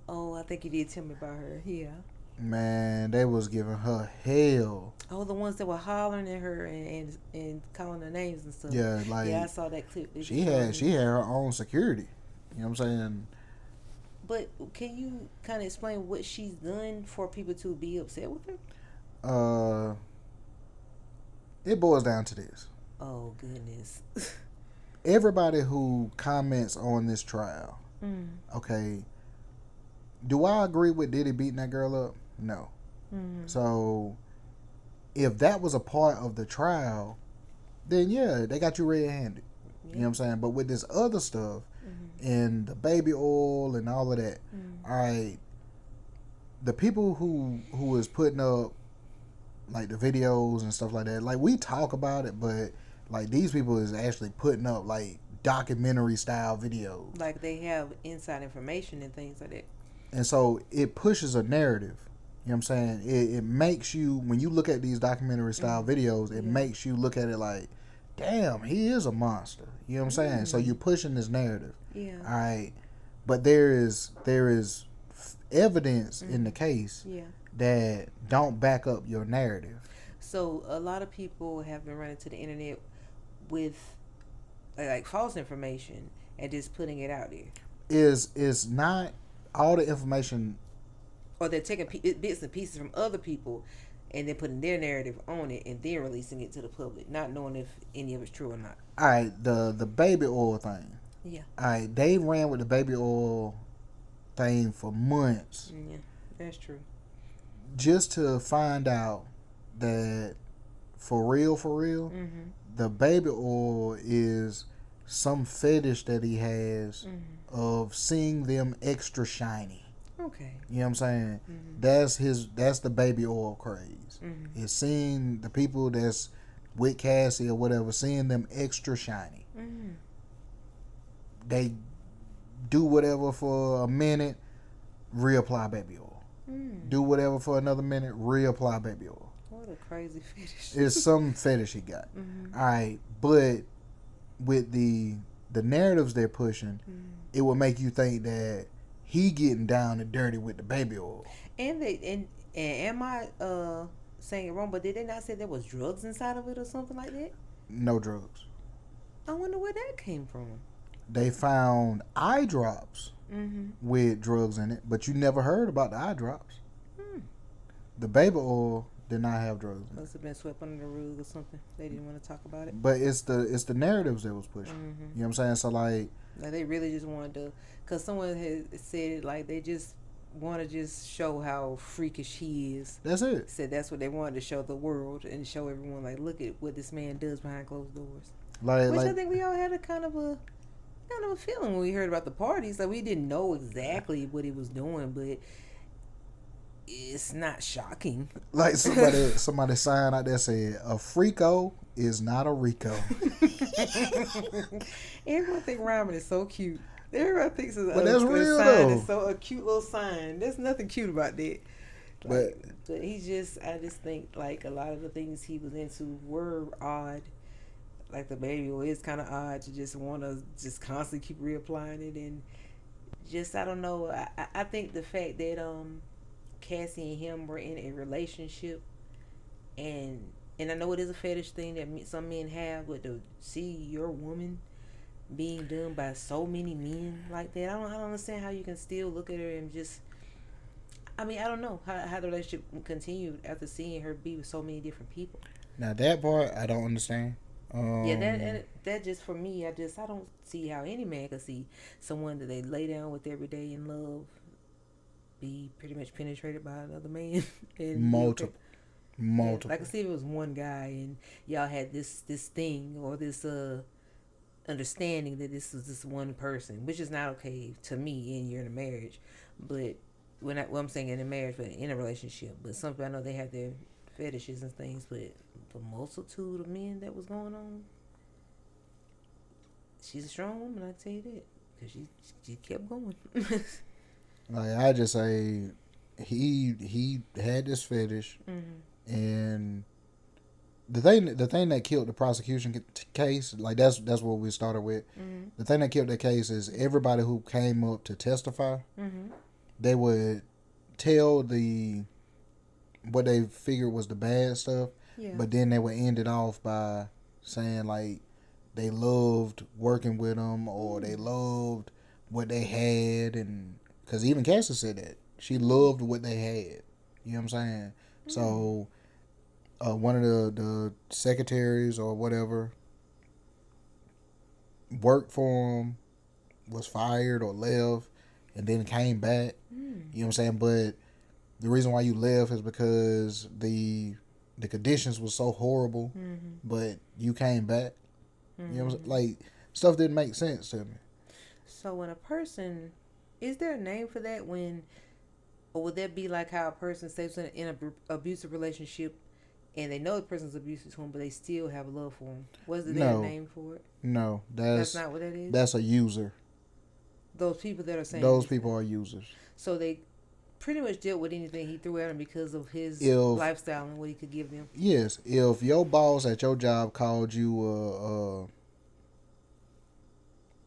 Oh, I think you did tell me about her. Yeah. Man, they was giving her hell. Oh, the ones that were hollering at her and calling her names and stuff. Yeah, like Yeah, I saw that clip. she had her own security. You know what I'm saying? But can you kind of explain what she's done for people to be upset with her? It boils down to this. Oh goodness. Everybody who comments on this trial, okay, do I agree with Diddy beating that girl up? No. So if that was a part of the trial, then yeah, they got you red-handed. Yeah. You know what I'm saying? But with this other stuff and the baby oil and all of that, all right, the people who is putting up like the videos and stuff like that, like we talk about it, but like these people is actually putting up like documentary style videos. Like they have inside information and things like that. And so it pushes a narrative. You know what I'm saying? It makes you, when you look at these documentary style videos, it makes you look at it like, damn, he is a monster. You know what I'm saying? So you're pushing this narrative. Yeah. All right. But there is evidence in the case that don't back up your narrative. So a lot of people have been running to the internet with like false information and just putting it out there. Is not all the information, or they're taking bits and pieces from other people and then putting their narrative on it and then releasing it to the public, not knowing if any of it's true or not. All right, the baby oil thing. Yeah. All right, they ran with the baby oil thing for months. Yeah, that's true. Just to find out that for real, the baby oil is some fetish that he has of seeing them extra shiny. Okay. You know what I'm saying? That's the baby oil craze. Is seeing the people that's with Cassie or whatever, seeing them extra shiny. They do whatever for a minute, reapply baby oil. Do whatever for another minute, reapply baby oil. What a crazy fetish. It's some fetish he got. All right, but with the narratives they're pushing, it will make you think that he getting down and dirty with the baby oil. And am I saying it wrong? But did they not say there was drugs inside of it or something like that? No drugs. I wonder where that came from. They found eye drops with drugs in it, but you never heard about the eye drops. The baby oil did not have drugs in it. Must have been swept under the rug or something. They didn't want to talk about it. But it's the narratives that was pushing. You know what I'm saying? So like they really just wanted to, because someone had said like they just want to just show how freakish he is. That's it. Said that's what they wanted to show the world and show everyone, like, look at what this man does behind closed doors. Which I think we all had a kind of a feeling when we heard about the parties. Like, we didn't know exactly what he was doing, but it's not shocking. Like somebody sign out there said, a freako is not a Rico. Everyone think rhyming is so cute. Everyone thinks it's that's real, sign though. is so a cute little sign. There's nothing cute about that. Like, but I just think like a lot of the things he was into were odd. Like the baby oil is kind of odd to just want to just constantly keep reapplying it, and just I don't know. I think the fact that Cassie and him were in a relationship, and I know it is a fetish thing that some men have, but to see your woman being done by so many men like that, I don't understand how you can still look at her and just. I mean, I don't know how the relationship continued after seeing her be with so many different people. Now that part I don't understand. That just for me, I don't see how any man could see someone that they lay down with every day in love be pretty much penetrated by another man. And multiple. Yeah, I could see if it was one guy and y'all had this thing or this understanding that this is this one person, which is not okay to me, and you're in a marriage. But I'm saying in a marriage, but in a relationship. But some people, I know they have their fetishes and things, but the multitude of men that was going on, she's a strong woman, I tell you that, because she kept going. Like I just say, he had this fetish, and the thing that killed the prosecution case, like that's what we started with. The thing that killed the case is everybody who came up to testify, they would tell what they figured was the bad stuff, but then they would end it off by saying like they loved working with them or they loved what they had, and because even Cassie said that she loved what they had. You know what I'm saying? So one of the secretaries or whatever worked for him, was fired or left, and then came back. You know what I'm saying? But the reason why you left is because the conditions were so horrible, but you came back. You know what I'm saying? Like, stuff didn't make sense to me. So when a person, is there a name for that? Or would that be like how a person stays in an abusive relationship and they know the person's abusive to them, but they still have love for them? Was there a name for it? No, that's not what that is? That's a user. Those people that are saying those people are users. So they pretty much dealt with anything he threw at him because of his If lifestyle and what he could give them. yes, if your boss at your job called you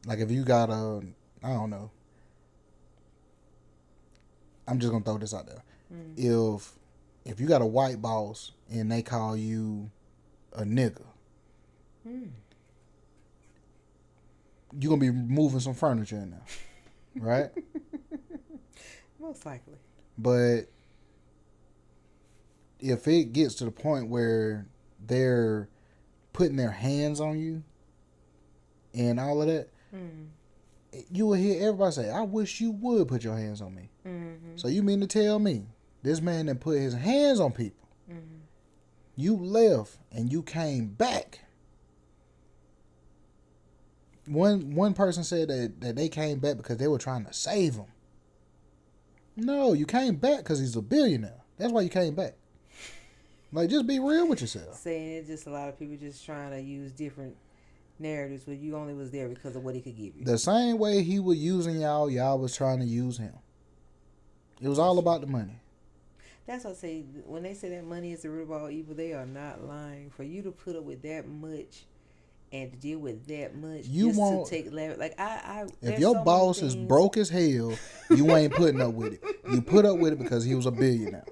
like if you got a, I don't know, I'm just gonna throw this out there. If you got a white boss and they call you a nigga, you're gonna be moving some furniture in there, right? Most likely. But if it gets to the point where they're putting their hands on you and all of that, you will hear everybody say, I wish you would put your hands on me. So you mean to tell me this man that put his hands on people, you left and you came back. One person said that they came back because they were trying to save him. No, you came back because he's a billionaire. That's why you came back. Like, just be real with yourself. Saying it's just a lot of people just trying to use different narratives where you only was there because of what he could give you. The same way he was using y'all was trying to use him. It was all about the money. That's what I say. When they say that money is the root of all evil, they are not lying. For you to put up with that much and to deal with that much, You just want, to take like I if your boss is broke as hell, you ain't putting up with it. You put up with it because he was a billionaire.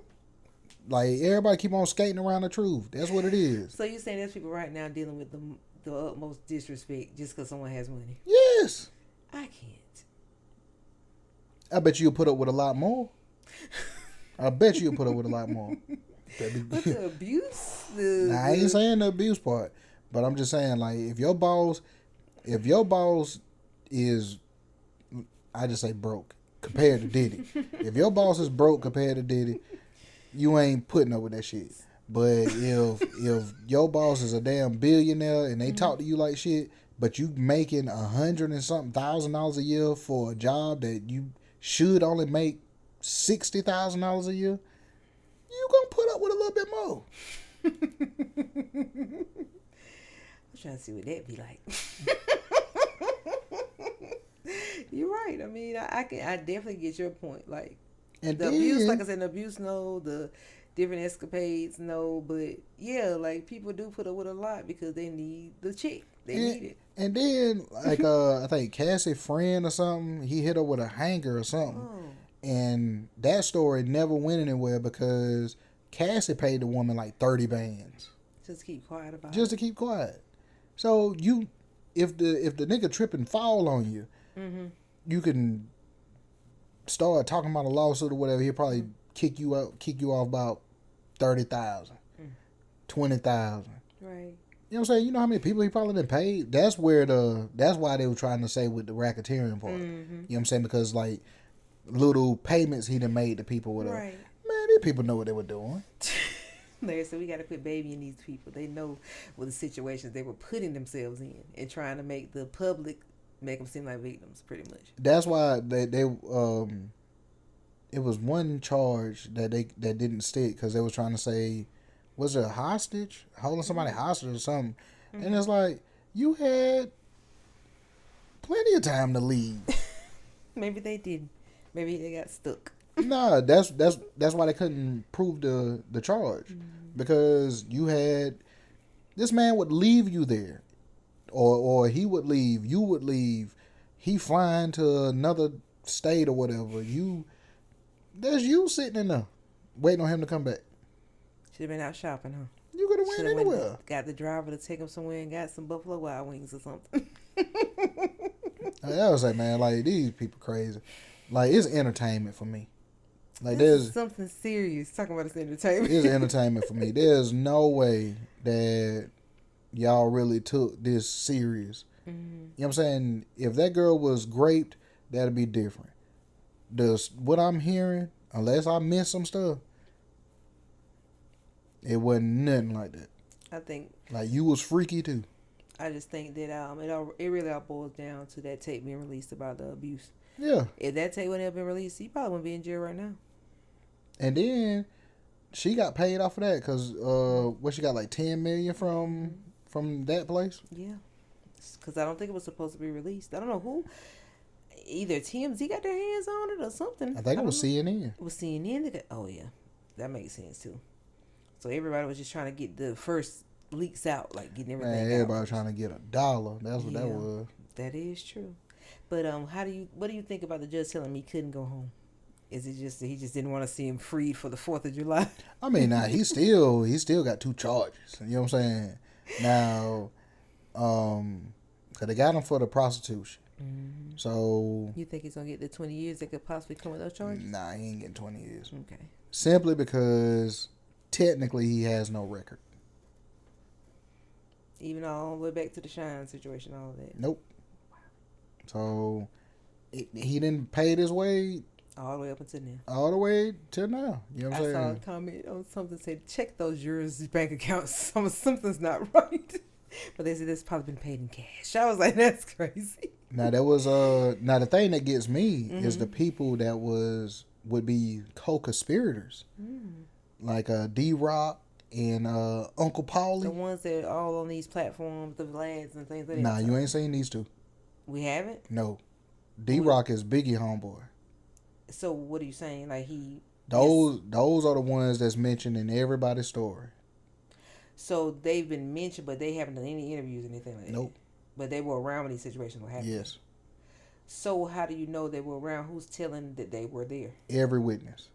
Like, everybody keep on skating around the truth. That's what it is. So you saying there's people right now dealing with the utmost disrespect just because someone has money? Yes. I can't. I bet you'll put up with a lot more. I bet you'll put up with a lot more. But the abuse? Nah, I ain't saying the abuse part. But I'm just saying, like, if your boss is, I just say broke compared to Diddy. If your boss is broke compared to Diddy, you ain't putting up with that shit. But if your boss is a damn billionaire and they talk to you like shit, but you making $100 and something $1,000 a year for a job that you should only make $60,000 a year, you gonna put up with a little bit more. I'm trying to see what that be like. You're right. I mean, I definitely get your point. Like, And the then, abuse, like I said, the abuse, no. The different escapades, no. But yeah, like, people do put up with a lot because they need the chick. They need it. And then, like, I think Cassie friend or something, he hit her with a hanger or something. Oh. And that story never went anywhere because Cassie paid the woman like 30 bands. Just keep quiet about it. Just to keep quiet. So if the nigga trip and fall on you, you can start talking about a lawsuit or whatever. He'll probably kick you off about 30,000, 20,000. Right. You know what I'm saying? You know how many people he probably done paid? That's why they were trying to say with the racketeering part. You know what I'm saying? Because, like, little payments he done made to people, whatever. Right. Man, these people know what they were doing. Larry said we got to quit babying these people. They know what the situations they were putting themselves in and trying to make the public make them seem like victims, pretty much. That's why they it was one charge that didn't stick because they was trying to say, was it a hostage? Holding somebody hostage or something. And it's like, you had plenty of time to leave. Maybe they didn't. Maybe they got stuck. Nah, that's why they couldn't prove the charge. Because you had, this man would leave you there. Or he would leave, you would leave. He flying to another state or whatever. There's you sitting in there waiting on him to come back. Should have been out shopping, huh? You could have went anywhere. Got the driver to take him somewhere and got some Buffalo Wild Wings or something. I was like, man, like, these people crazy. Like, it's entertainment for me. Like, this there's is something serious. Talking about this entertainment. It's entertainment for me. There's no way that y'all really took this serious. You know what I'm saying? If that girl was raped, that'd be different. What I'm hearing, unless I missed some stuff, it wasn't nothing like that. I think. Like, you was freaky too. I just think that it really all boils down to that tape being released about the abuse. Yeah. If that tape wouldn't have been released, he probably wouldn't be in jail right now. And then she got paid off of that because what, she got like $10 million from that place. Yeah, because I don't think it was supposed to be released. I don't know who. either TMZ got their hands on it or something. I think it was know. CNN. It was CNN. Oh yeah, that makes sense too. So everybody was just trying to get the first leaks out, like getting everything Man, out. everybody trying to get $1. That's what that was. That is true. But what do you think about the judge telling me he couldn't go home? Is it just that he just didn't want to see him freed for the 4th of July? I mean, now he still got 2 charges. You know what I'm saying? Now, cause they got him for the prostitution. Mm-hmm. So you think he's gonna get the 20 years that could possibly come with those charges? Nah, he ain't getting 20 years. Okay. Simply because technically he has no record. Even all the way back to the Shine situation, all of that. Nope. So he didn't pay his way all the way up until now. All the way till now. You know what I'm saying? I saw a comment on something said, check those jurors' bank accounts. Something's not right. But they said it's probably been paid in cash. I was like, that's crazy. Now that was now the thing that gets me is the people that would be co-conspirators. Like D-Rock and Uncle Paulie. The ones that are all on these platforms, the lads and things like that. Nah, you ain't seen these two. We haven't? No. D-Rock is Biggie homeboy. So what are you saying? Like those are the ones that's mentioned in everybody's story. So they've been mentioned, but they haven't done any interviews or anything like that. Nope. But they were around when these situations were happening. Yes. So how do you know they were around? Who's telling that they were there? Every witness.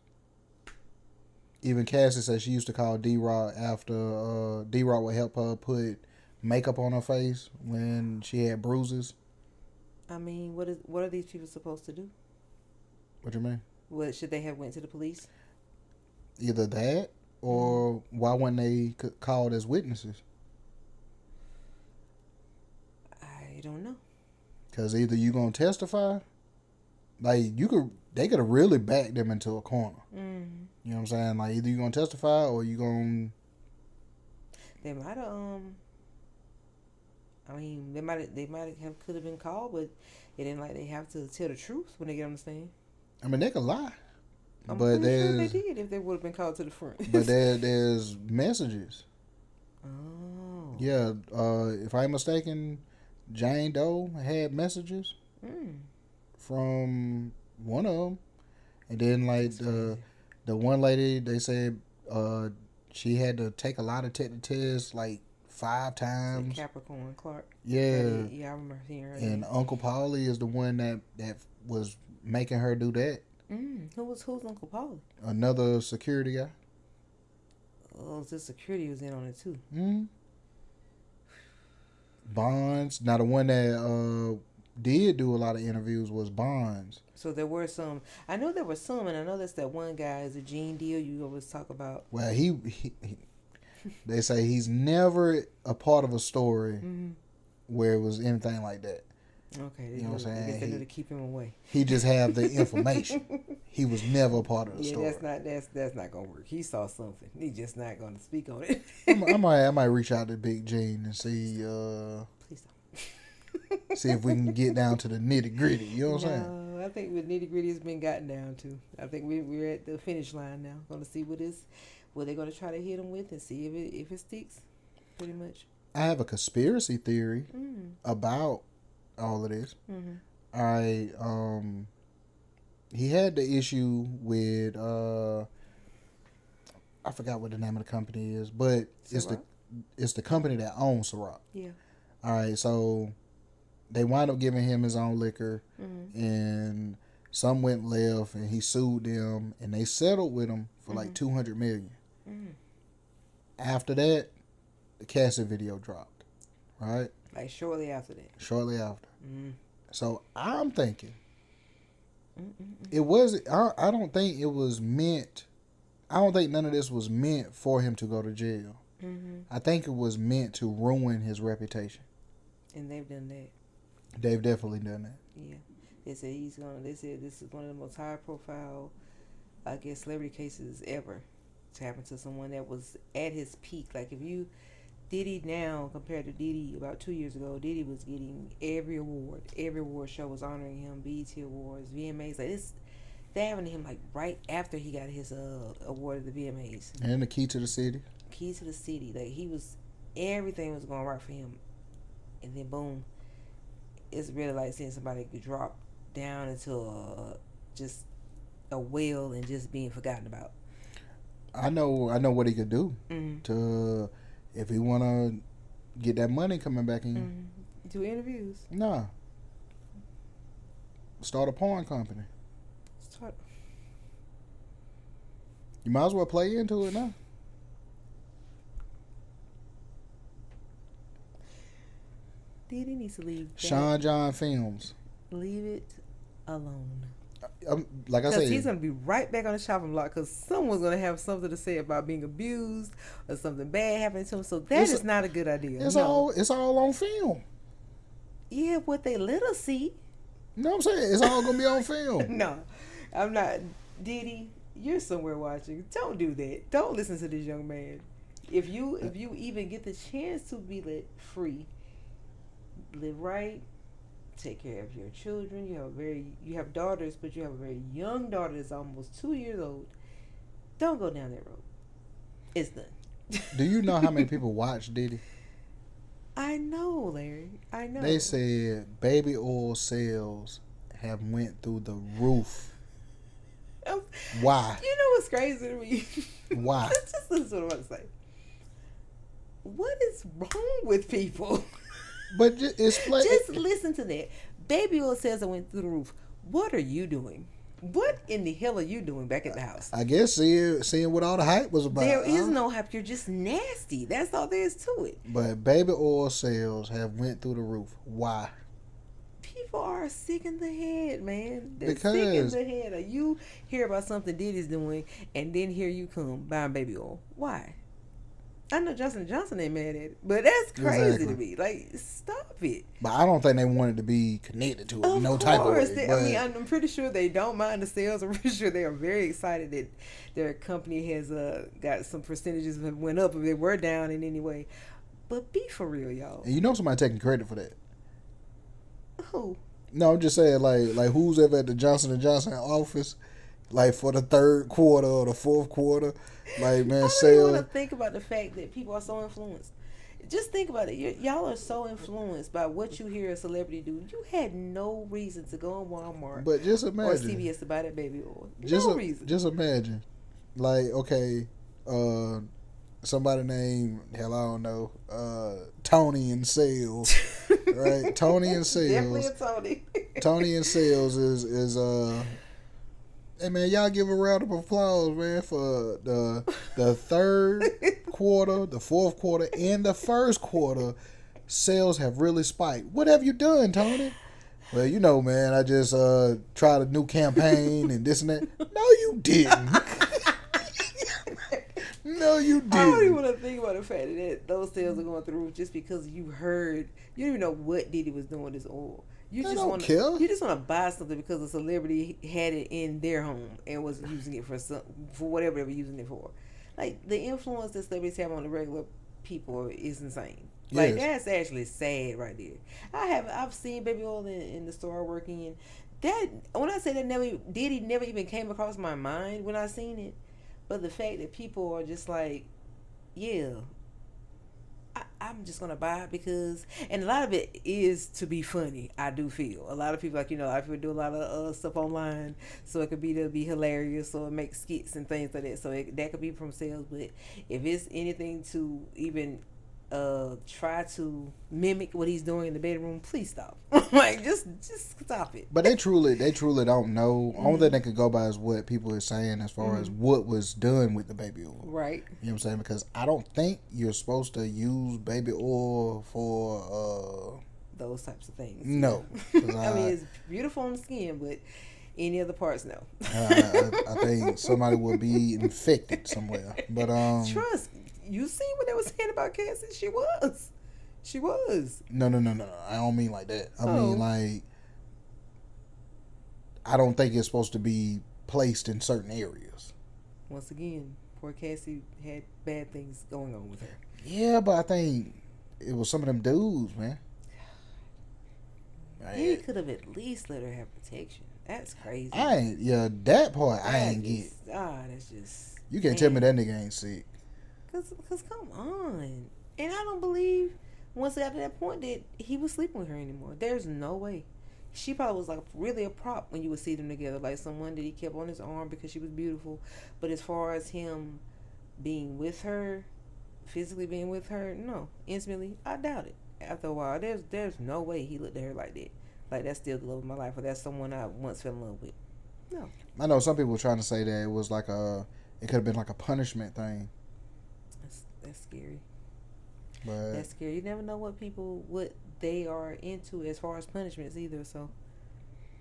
Even Cassie said she used to call D-Rock after D-Rock would help her put makeup on her face when she had bruises. I mean, what are these people supposed to do? What you mean? What should they have went to the police? Either that or why weren't they called as witnesses? I don't know. Because either you gonna testify, like they could have really backed them into a corner. Mm-hmm. You know what I'm saying? Like either you gonna testify or you gonna. They might have. I mean, they might have could have been called, but it ain't like they have to tell the truth when they get on the stand. I mean, they could lie. I'm but pretty sure they did if they would have been called to the front. But there's messages. Oh. Yeah, if I'm mistaken, Jane Doe had messages from one of them, and then like the one lady, they said she had to take a lot of tests like 5 times. Capricorn Clark. Yeah. Yeah, I remember hearing her. And Uncle Paulie is the one that was making her do that. Who's Uncle Paulie? Another security guy. Oh, the security was in on it too. Bonds. Now the one that did do a lot of interviews was Bonds. So there were some. I know there were some, and I know that's that one guy is a Gene Deal you always talk about. Well, he they say he's never a part of a story where it was anything like that. Okay, you know what I'm saying? I guess they knew to keep him away. He just have the information. He was never a part of the story. That's not gonna work. He saw something. He's just not gonna speak on it. I might reach out to Big Gene and see. Please don't. See if we can get down to the nitty gritty. You know what I'm saying? No, I think the nitty gritty has been gotten down to. I think we're at the finish line now. Going to see what they're going to try to hit him with and see if it sticks. Pretty much. I have a conspiracy theory about all of this. All right. He had the issue with I forgot what the name of the company is, but Ciroc? it's the company that owns Ciroc. Yeah. All right, so they wound up giving him his own liquor, and some went left, and he sued them, and they settled with him for like $200 million. After that, the Cassie video dropped, right? Like shortly after that. Shortly after. So I'm thinking it was. I don't think it was meant. I don't think none of this was meant for him to go to jail. I think it was meant to ruin his reputation. And they've done that. They've definitely done that. Yeah. They said this is one of the most high profile, I guess, celebrity cases ever to happen to someone that was at his peak. Like if you Diddy now compared to Diddy about 2 years ago, Diddy was getting every award. Every award show was honoring him. BET Awards, VMAs, like this. They having him like right after he got his award at the VMAs. And the Key to the City. Key to the City. Like everything was going right for him. And then boom, it's really like seeing somebody drop down into just a well and just being forgotten about. I know what he could do Mm-hmm. to if he want to get that money coming back in. Mm-hmm. Do interviews. Nah, start a porn company. Start. You might as well play into it now. Diddy needs to leave. Sean John Films. Leave it alone. Like I Because said, he's going to be right back on the chopping block because someone's going to have something to say about being abused or something bad happening to him. So that is not a good idea. It's all on film. Yeah, what they let us see. You know what I'm saying? It's all gonna be on film. No, I'm not. Diddy, you're somewhere watching. Don't do that. Don't listen to this young man. If you even get the chance to be let free, live right, take care of your children. You have daughters, but you have a very young daughter that's almost 2 years old. Don't go down that road. It's done. Do you know how many people watch Diddy? I know, Larry. I know. They said baby oil sales have went through the roof. Why? You know what's crazy to me? Why? Just listen to what I'm about to say. What is wrong with people? But just listen to that. Baby oil sales that went through the roof. What are you doing? What in the hell are you doing back at the house? I guess seeing what all the hype was about. There is no hype. You're just nasty. That's all there is to it. But baby oil sales have went through the roof. Why? People are sick in the head, man. They're Because sick in the head. You hear about something Diddy's doing, and then here you come buying baby oil. Why? I know Johnson & Johnson ain't mad at it, but that's crazy to me. Like, stop it. But I don't think they wanted to be connected to it. Type of way. I mean, I'm pretty sure they don't mind the sales. I'm pretty sure they are very excited that their company has got some percentages that went up if they were down in any way. But be for real, y'all. And you know somebody taking credit for that. Who? No, I'm just saying, like who's ever at the Johnson & Johnson office, like for the third quarter or the fourth quarter, like man, I don't sales. even want to think about the fact that people are so influenced. Just think about it. Y'all are so influenced by what you hear a celebrity do. You had no reason to go in Walmart But just or imagine, CVS to buy that baby oil. no Reason. Just imagine, like okay, somebody named hell I don't know, Tony in sales, right? Tony in sales. Definitely a Tony. Tony in sales is hey man, y'all give a round of applause, man, for the third quarter, the fourth quarter, and the first quarter. Sales have really spiked. What have you done, Tony? Well, you know, man, I just tried a new campaign and this and that. No, you didn't. No, you didn't. I don't even want to think about the fact that those sales are going through the roof just because you don't even know what Diddy was doing with this oil. You just want to buy something because a celebrity had it in their home and was using it for whatever they were using it for. Like the influence that celebrities have on the regular people is insane. Like that's actually sad right there. I've seen baby oil in the store working in. That when I say that Diddy never even came across my mind when I seen it. But the fact that people are just like, yeah, I'm just going to buy it because, and a lot of it is to be funny, I do feel. A lot of people, like, a lot of people do a lot of stuff online, so it could be to be hilarious or make skits and things like that. So that could be from sales, but if it's anything to even try to mimic what he's doing in the bedroom, please stop. Like just stop it. But they truly don't know. Only thing they could go by is what people are saying as far as what was done with the baby oil. Right. You know what I'm saying? Because I don't think you're supposed to use baby oil for those types of things. No. I mean, it's beautiful on the skin, but any other parts, no. I think somebody will be infected somewhere. But trust. You seen what they were saying about Cassie? She was. No. I don't mean like that. I mean like I don't think it's supposed to be placed in certain areas. Once again, poor Cassie had bad things going on with her. Yeah, but I think it was some of them dudes, man. He could have at least let her have protection. That's crazy. That part I ain't get. That's just. You can't tell me that nigga ain't sick. Cause come on, and I don't believe once it got to that point that he was sleeping with her anymore. There's no way. She probably was like really a prop when you would see them together, like someone that he kept on his arm because she was beautiful. But as far as him being with her, physically being with her, no, intimately, I doubt it. After a while, there's no way he looked at her like that. Like that's still the love of my life, or that's someone I once fell in love with. No, I know some people were trying to say that it was like it could have been like a punishment thing, that's scary. but That's scary. You never know what they are into as far as punishments either. So,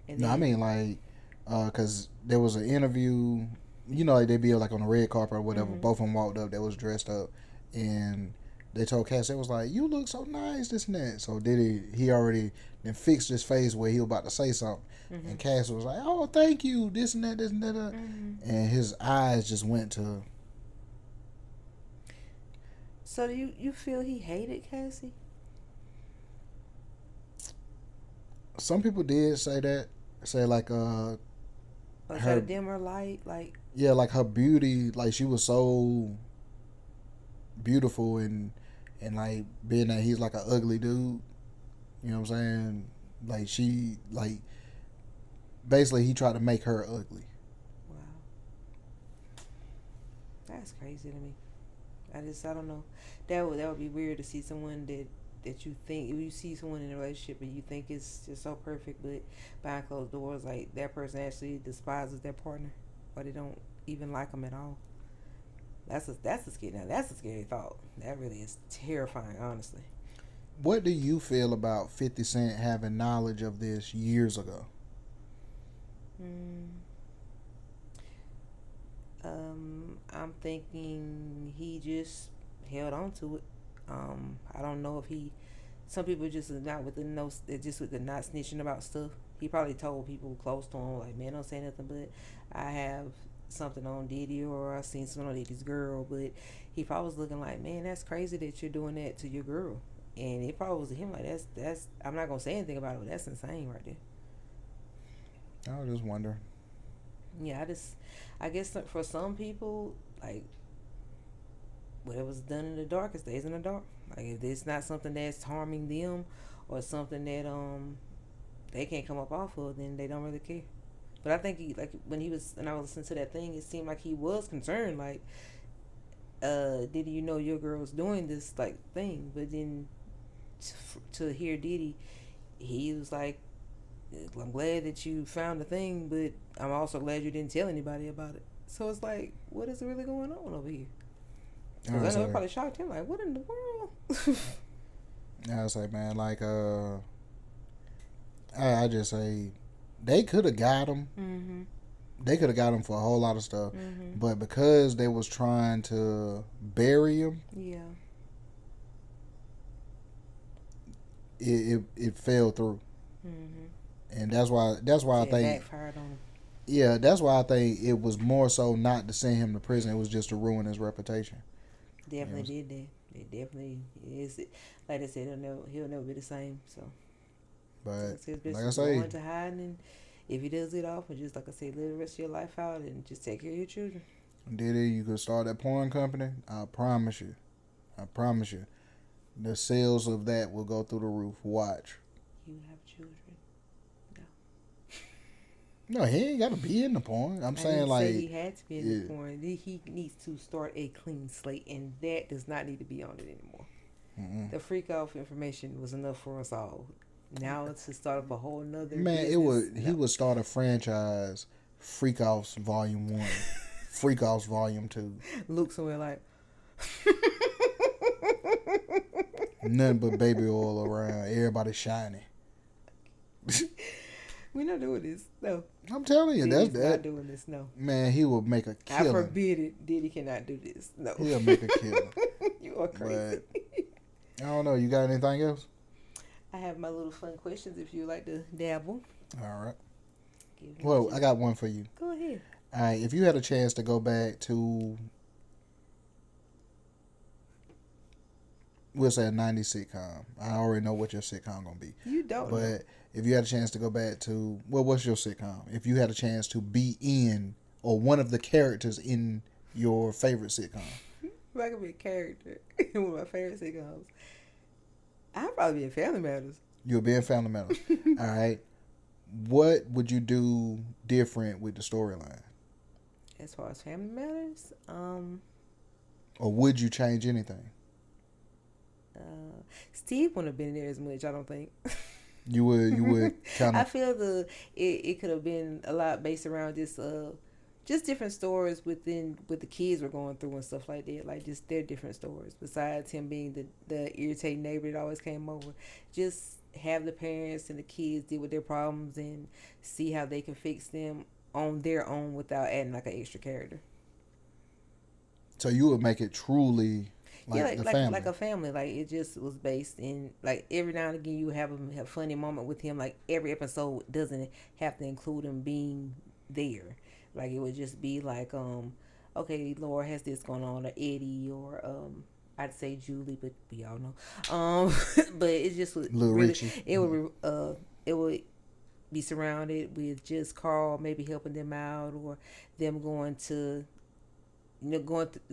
and no, I then mean like, cause there was an interview, you know, like they be like on the red carpet or whatever. mm-hmm. Both of them walked up. They was dressed up, and they told Cass, it was like, "You look so nice, this and that." So he already then fixed his face where he was about to say something, Mm-hmm. and Cass was like, "Oh, thank you, this and that, this and that," Mm-hmm. and his eyes just went to. So do you feel he hated Cassie? Some people did say that, say like Or try to her, dim her light? Like, yeah, like her beauty, like she was so beautiful, and like being that he's like an ugly dude, you know what I'm saying? Like she like basically he tried to make her ugly. wow, that's crazy to me. I don't know. That would be weird to see someone that you think, if you see someone in a relationship and you think it's just so perfect, but behind closed doors, like that person actually despises their partner, or they don't even like them at all. That's a scary thought. That really is terrifying, honestly. What do you feel about 50 Cent having knowledge of this years ago? Mm, I'm thinking he just held on to it. I don't know if he. Some people just are not with the no, they're just with the not snitching about stuff. He probably told people close to him, like, man, don't say nothing, but I have something on Diddy, or I seen something on Diddy's girl. But he probably was looking like, man, that's crazy that you're doing that to your girl. And it probably was to him like, that's I'm not gonna say anything about it, but that's insane right there. I was just wondering. Yeah, I guess for some people, like, whatever's done in the dark, it stays in the dark. Like, if it's not something that's harming them, or something that they can't come up off of, then they don't really care. But I think like when I was listening to that thing, it seemed like he was concerned. Like, Diddy, you know your girl's doing this like thing, but then to hear Diddy, he was like, I'm glad that you found the thing, but I'm also glad you didn't tell anybody about it. So it's like, what is really going on over here? Because I know it probably shocked him. Like, what in the world? I was like, man, like I just say they could have got him. Mm-hmm. They could have got him for a whole lot of stuff, Mm-hmm. but because they was trying to bury him, Yeah. it fell through, Mm-hmm. and that's why I It think backfired on him. yeah, that's why I think it was more so not to send him to prison. It was just to ruin his reputation. Definitely did that. It definitely is. Like I said, he'll never be the same. So, But it's his like I business say, going to hiding, and if he does get off, and just like I say, live the rest of your life out, and just take care of your children. Diddy, you could start that porn company. I promise you. I promise you. The sales of that will go through the roof. Watch. You have children. No, he ain't got to be in the porn. I'm I saying didn't like, say he had to be in yeah. the porn. He needs to start a clean slate, and that does not need to be on it anymore. Mm-mm. The freak off information was enough for us all. Now it's to start up a whole nother Man, business. it would. He would start a franchise. Freak Offs Volume 1, Freak Offs Volume 2. Look somewhere like, Nothing but baby oil around. Everybody shiny. we're not doing this. No. I'm telling you, Diddy's that's not that. doing this. No. Man, he will make a I killer. forbid it. Diddy cannot do this. No. He'll make a killer. You are crazy. I don't know. You got anything else? I have my little fun questions if you like to dabble. All right. Give me Well, two. I got one for you. Go ahead. All right. If you had a chance to go back to, we'll say a 90s sitcom. I already know what your sitcom going to be. You don't know. But if you had a chance to go back to, well, what's your sitcom? If you had a chance to be in or one of the characters in your favorite sitcom. If I could be a character in one of my favorite sitcoms, I'd probably be in Family Matters. You'll be in Family Matters. All right. what would you do different with the storyline? As far as family matters, Or would you change anything? Steve wouldn't have been there as much. I don't think. You would kind I of. feel it could have been a lot based around just different stories within what the kids were going through and stuff like that. Like just their different stories. Besides him being the irritating neighbor that always came over, just have the parents and the kids deal with their problems and see how they can fix them on their own without adding like an extra character. So you would make it truly Yeah, like the family. like a family. Like it just was based in like every now and again you have a funny moment with him. Like every episode doesn't have to include him being there. Like it would just be like okay, Laura has this going on, or Eddie, or I'd say Julie, but we all know. But it just would Little really Richie. it would be surrounded with just Carl maybe helping them out, or them going to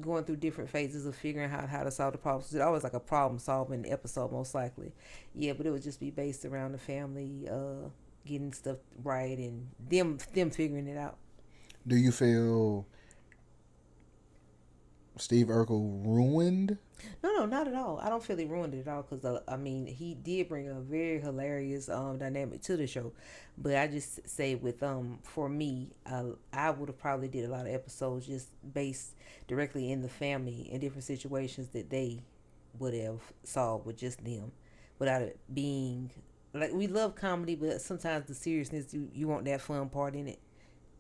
going through different phases of figuring out how to solve the problems. It's always like a problem solving episode, most likely. Yeah, but it would just be based around the family getting stuff right and them figuring it out. Do you feel Steve Urkel ruined? No, not at all. I don't feel he ruined it at all because I mean he did bring a very hilarious dynamic to the show, but I just say with for me I would have probably did a lot of episodes just based directly in the family in different situations that they would have solved with just them, without it being like we love comedy, but sometimes the seriousness you want that fun part in it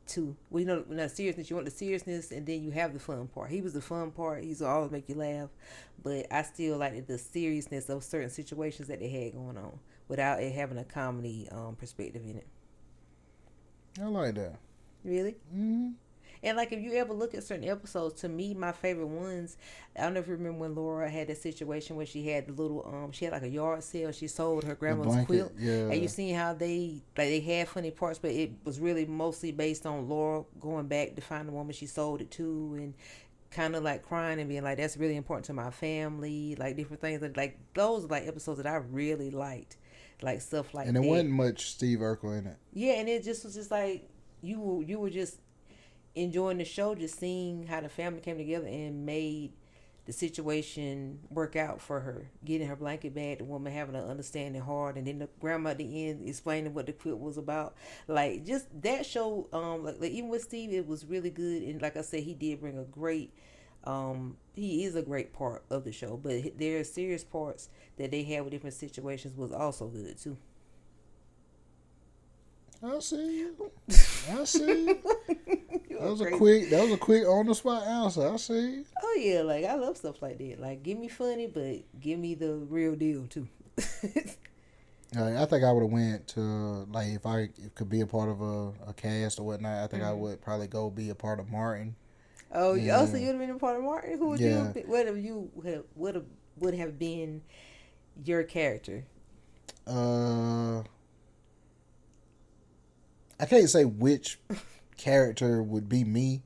too. Well, you know, not seriousness. You want the seriousness, and then you have the fun part. He was the fun part. He's gonna always make you laugh, but I still like the seriousness of certain situations that they had going on without it having a comedy perspective in it. I like that. Really. Hmm. And like if you ever look at certain episodes, to me my favorite ones, I don't know if you remember when Laura had that situation where she had the little she had like a yard sale, she sold her The grandma's blanket, quilt. yeah. And you seen how they had funny parts, but it was really mostly based on Laura going back to find the woman she sold it to, and kind of like crying and being like, that's really important to my family, like different things. Like those are like episodes that I really liked, like stuff like And there that. wasn't much Steve Urkel in it. Yeah, and it just was just like you were just enjoying the show, just seeing how the family came together and made the situation work out for her, getting her blanket back, the woman having an understanding heart, and then the grandma at the end explaining what the quilt was about. Like just that show, like even with Steve, it was really good. And like I said, he did bring a great he is a great part of the show, but there are serious parts that they had with different situations was also good too. I see you. I see you. You That was a quick on the spot answer. I see you. Oh yeah, like I love stuff like that. Like give me funny, but give me the real deal too. I think I would have went to like if I could be a part of a cast or whatnot. I think I Mhm. would probably go be a part of Martin. Oh, Yeah. also you'd have been a part of Martin. Who would you Yeah. have been, what have you would have been your character? Uh, I can't say which character would be me.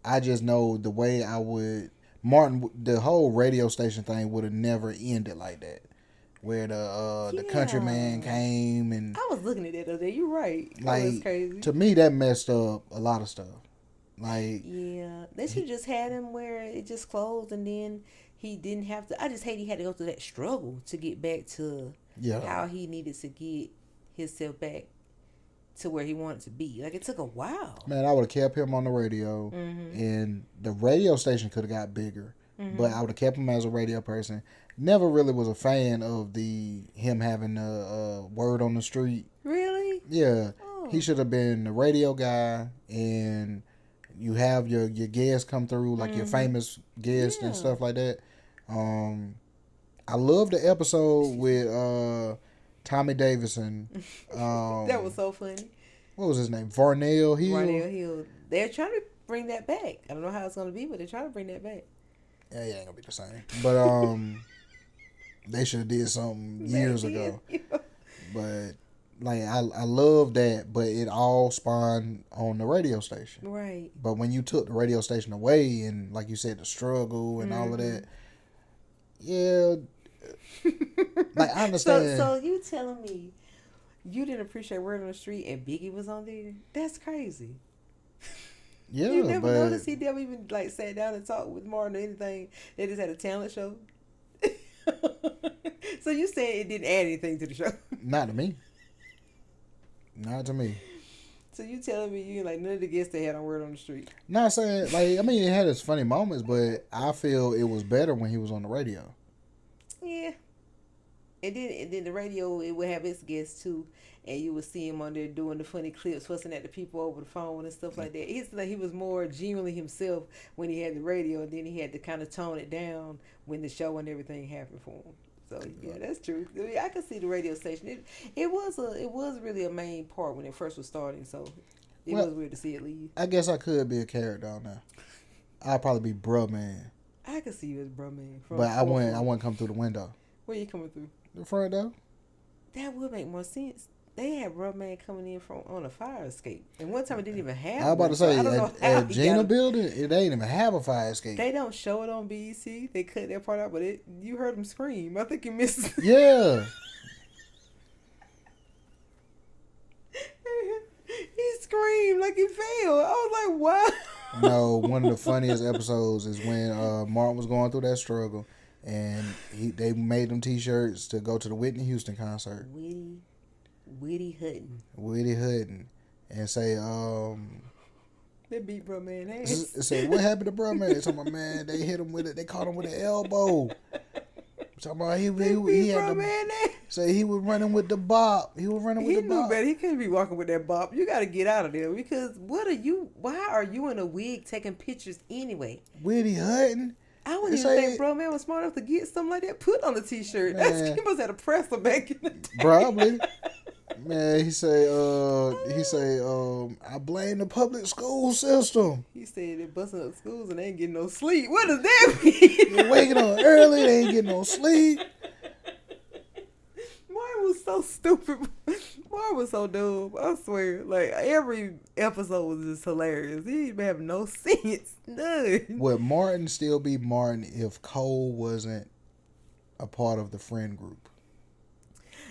I just know the way I would. Martin, the whole radio station thing would have never ended like that. Where the countryman Yeah. came and I was looking at that the other day. You're right. That was like crazy. to me that messed up a lot of stuff. Like Yeah, they should just had him where it just closed, and then he didn't have to. I just hate he had to go through that struggle to get back to yeah, how he needed to get himself back to where he wanted to be. Like it took a while. man, I would have kept him on the radio, Mhm. and the radio station could have got bigger, but Mhm. I would have kept him as a radio person. Never really was a fan of him having a word on the street. Really? Yeah, Oh. he should have been the radio guy, and you have your guests come through like your Mhm. famous guests and Yeah. stuff like that. I love the episode with Tommy Davidson. That was so funny. What was his name? Varnell Hill. Ronell Hill. They're trying to bring that back. I don't know how it's gonna be, but they're trying to bring that back. Yeah, it ain't gonna be the same. But they should have did something years Back then, ago. you know. But like I love that, but it all spawned on the radio station. Right. But when you took the radio station away and like you said, the struggle and all of that, yeah. Like I understand. So you telling me You didn't appreciate Word on the Street and Biggie was on there? That's crazy. You Yeah, never but noticed he never even like sat down and talked with Martin or anything. They just had a talent show. So you saying it didn't add anything to the show? not to me. Not to me. So you telling me you like none of the guests they had on Word on the Street? Not saying like I mean it had its funny moments, but I feel it was better when he was on the radio. Yeah. And then the radio it would have its guests too, and you would see him on there doing the funny clips, fussing at the people over the phone and stuff like that. It's like he was more genuinely himself when he had the radio, and then he had to kind of tone it down when the show and everything happened for him. So yeah, that's true. I mean, I could see the radio station. It was really a main part when it first was starting. So it Well, was weird to see it leave. I guess I could be a character on there. I'd probably be bruh man. I could see you as bro man. But I wouldn't come through the window. Where you coming through? The front door. That would make more sense. They had Rub Man coming in from on a fire escape, and one time it didn't even have. I was about to say I don't know how at he Gina got it. building, it ain't even have a fire escape. They don't show it on BEC. They cut that part out, but you heard him scream. I think you missed. Yeah. He screamed like he fell. I was like, "What?" No, one of the funniest episodes is when Martin was going through that struggle, and they made them T-shirts to go to the Whitney Houston concert. Whitty Hutton. Whitney Hutton, and say They beat Bro Man ass. say what happened to bro man? Talking about man, they hit him with it. They caught him with an elbow. Talking about he Beat had Bro the Man ass. say he was running with the bop. He was running with He the knew bop. better. He couldn't be walking with that bop. You got to get out of there because why are you in a wig taking pictures anyway? Whitney Hutton. I wouldn't They even say- think Bro Man was smart enough to get something like that put on a T-shirt. Man. He must have had a presser back in the day. Probably. Man, he say, I blame the public school system. He said they're busting up schools and they ain't getting no sleep. What does that mean? They're waking up early, they ain't getting no sleep. Martin was so stupid. Martin was so dumb. I swear. Like, every episode was just hilarious. He didn't have no sense. None. Would Martin still be Martin if Cole wasn't a part of the friend group?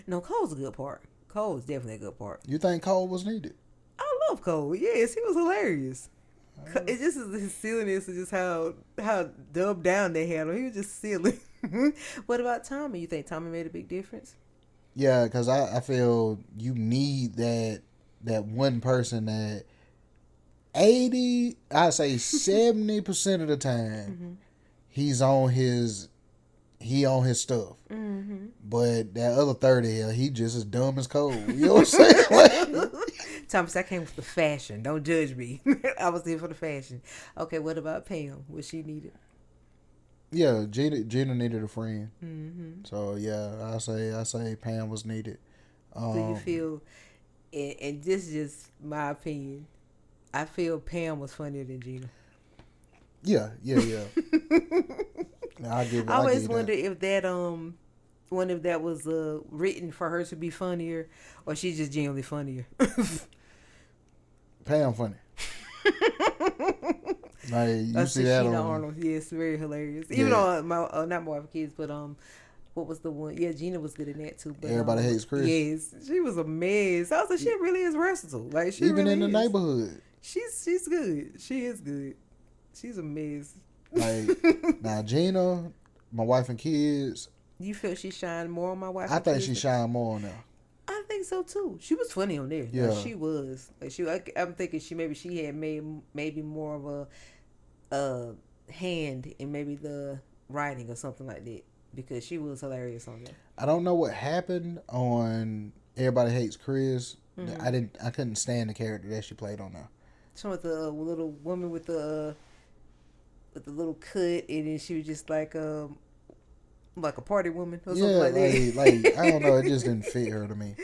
No, Cole's a good part. Cole was definitely a good part. You think Cole was needed? I love Cole. Yes, he was hilarious. It just is his silliness and just how dubbed down they had him. He was just silly. What about Tommy? You think Tommy made a big difference? Yeah, because I feel you need that one person that 70% of the time he's on his stuff. Mm-hmm. But that other 30, he just as dumb as Cole. You know what I'm saying? Tommy said, I came with the fashion. Don't judge me. I was here for the fashion. Okay, what about Pam? Was she needed? Yeah, Gina needed a friend. Mm-hmm. So yeah, I say Pam was needed. Do you feel, and this is just my opinion, I feel Pam was funnier than Gina. Yeah. I always wonder if that was written for her to be funnier, or she's just genuinely funnier. Pam funny. Like you see that on Arnold. Yes, very hilarious. Yeah. Even on my not my wife and kids, but what was the one? Yeah, Gina was good in that too. But, Everybody Hates Chris. Yes, she was a mess. I was like, she really is versatile. Like she even really in the is. neighborhood. She's good. She is good. She's a mess. Like now Gina, my wife and kids. You feel she shined more on my wife? I and think kids? she shined more on there. I think so too. She was funny on there. Yeah. Like, she was. Like I'm thinking she had maybe more of a hand in maybe the writing or something like that, because she was hilarious on there. I don't know what happened on Everybody Hates Chris. I couldn't stand the character that she played on there. Some with the little woman with the little cut, and then she was just like a party woman or something like that. like I don't know, it just didn't fit her to me.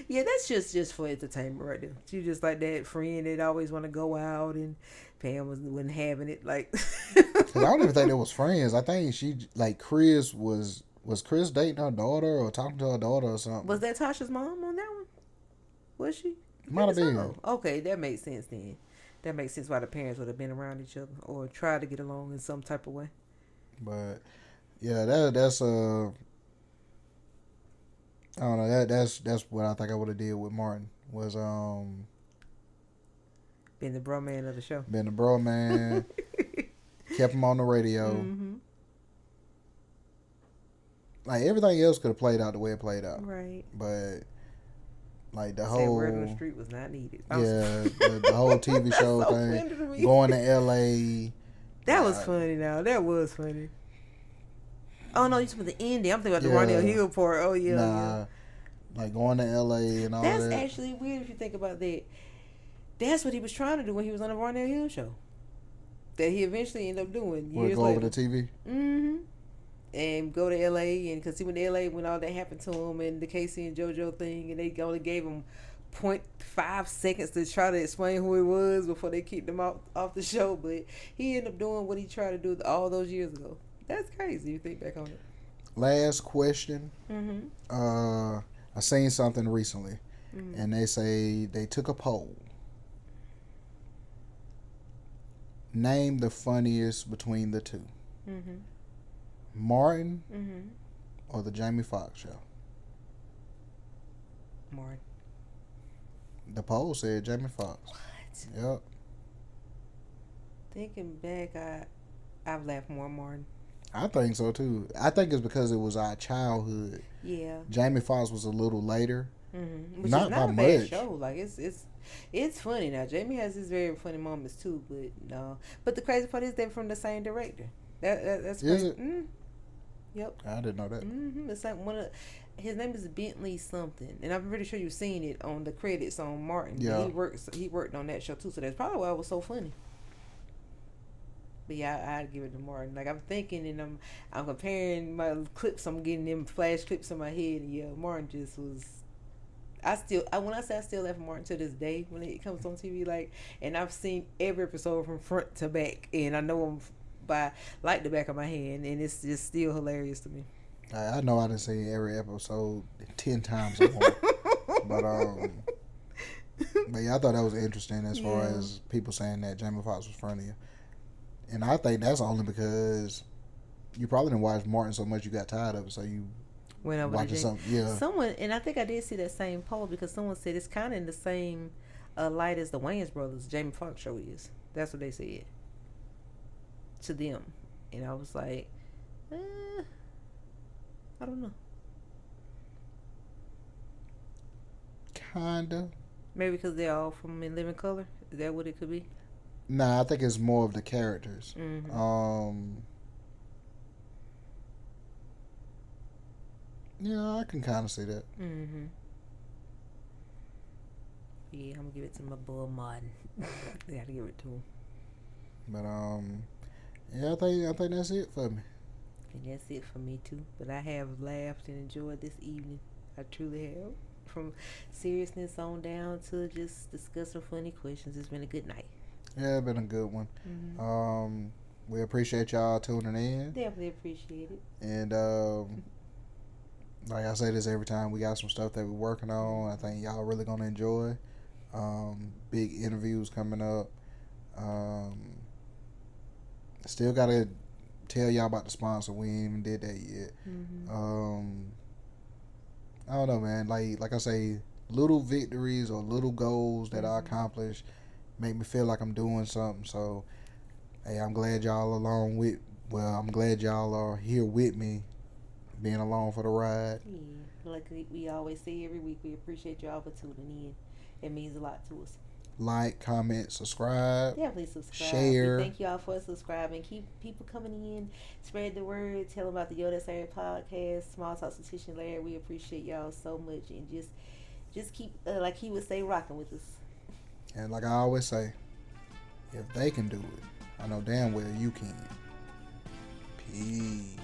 Yeah, that's just for entertainment right there. She was just like that friend that always want to go out, and Pam wasn't having it. Like, 'Cause I don't even think they was friends. I think Chris was Chris dating her daughter or talking to her daughter or something. was that Tasha's mom on that one? Was she? Might have been. So. Okay, that makes sense then. That makes sense why the parents would have been around each other or tried to get along in some type of way. But yeah, that's I don't know. That's what I think I would have did with Martin was Been the bro man of the show. been the bro man, kept him on the radio. Mm-hmm. Like everything else could have played out the way it played out, Right. but like the Say word on whole the street was not needed. the whole TV show so thing, funny to me. going to L.A. That was funny. Now that was funny. Oh no, you talking about the ending? I'm thinking about the Yeah. Ronell Hill part. Oh yeah, yeah. Like going to L.A. and all That's that. actually weird if you think about that. That's what he was trying to do when he was on the Ronell Hill show. That he eventually ended up doing Would years go later. over the TV. Mm-hmm. And go to L.A. and because he went to L.A. when all that happened to him and the Casey and JoJo thing, and they only gave him 0.5 seconds to try to explain who he was before they kicked him off the show. But he ended up doing what he tried to do all those years ago. That's crazy. You think back on it. Last question. Mm-hmm. I seen something recently, Mm-hmm. and they say they took a poll. Name the funniest between the two, Mm-hmm. Martin Mm-hmm. or the Jamie Foxx show. Martin. The poll said Jamie Foxx. What? Yep. Thinking back, I've laughed more Martin. I think so too. I think it's because it was our childhood. Yeah. Jamie Foxx was a little later. Mm-hmm. Which Not is by not a bad much. show. Like it's funny now. Jamie has his very funny moments too, but no. But the crazy part is they're from the same director. That's Is crazy. it? Yep. I didn't know that. Mm-hmm. It's like his name is Bentley something, and I'm pretty sure you've seen it on the credits on Martin. Yeah. He worked on that show too, so that's probably why it was so funny. But yeah, I'd give it to Martin. Like I'm thinking, and I'm comparing my clips. I'm getting them flash clips in my head. And yeah, Martin just was. When I say I still laugh at Martin to this day when it comes on TV, like, and I've seen every episode from front to back, and I know them by like the back of my hand, and it's just still hilarious to me. I know I didn't see every episode 10 times or more. But yeah, I thought that was interesting as far as people saying that Jamie Foxx was funnier. And I think that's only because you probably didn't watch Martin so much you got tired of it, so you Went over watching to something. Yeah. someone, and I think I did see that same poll because someone said it's kind of in the same light as the Wayans brothers. Jamie Foxx show is. That's what they said to them, and I was like, I don't know. Kinda. Maybe because they're all from In Living Color. Is that what it could be? Nah, I think it's more of the characters. Mm-hmm. Yeah, I can kind of see that. Mm-hmm. Yeah, I'm gonna give it to my boy Martin. Gotta give it to him. But yeah, I think that's it for me. And that's it for me too. But I have laughed and enjoyed this evening. I truly have. From seriousness on down to just discussing funny questions. It's been a good night. Yeah, it's been a good one. Mm-hmm. We appreciate y'all tuning in. Definitely appreciate it. And like I say this every time, we got some stuff that we're working on. I think y'all really gonna enjoy. Big interviews coming up. Still gotta tell y'all about the sponsor. We ain't even did that yet. Mm-hmm. I don't know, man. Like I say, little victories or little goals that I accomplish make me feel like I'm doing something. So, hey, I'm glad y'all I'm glad y'all are here with me, being along for the ride. Yeah, like we always say every week, we appreciate y'all for tuning in. It means a lot to us. Like, comment, subscribe. Definitely subscribe. Share. We thank y'all for subscribing. Keep people coming in. Spread the word. Tell them about the Yo That's Larry podcast. Small Talks with Tish and Larry. We appreciate y'all so much. And just keep, like he would say, rocking with us. And like I always say, if they can do it, I know damn well you can. Peace.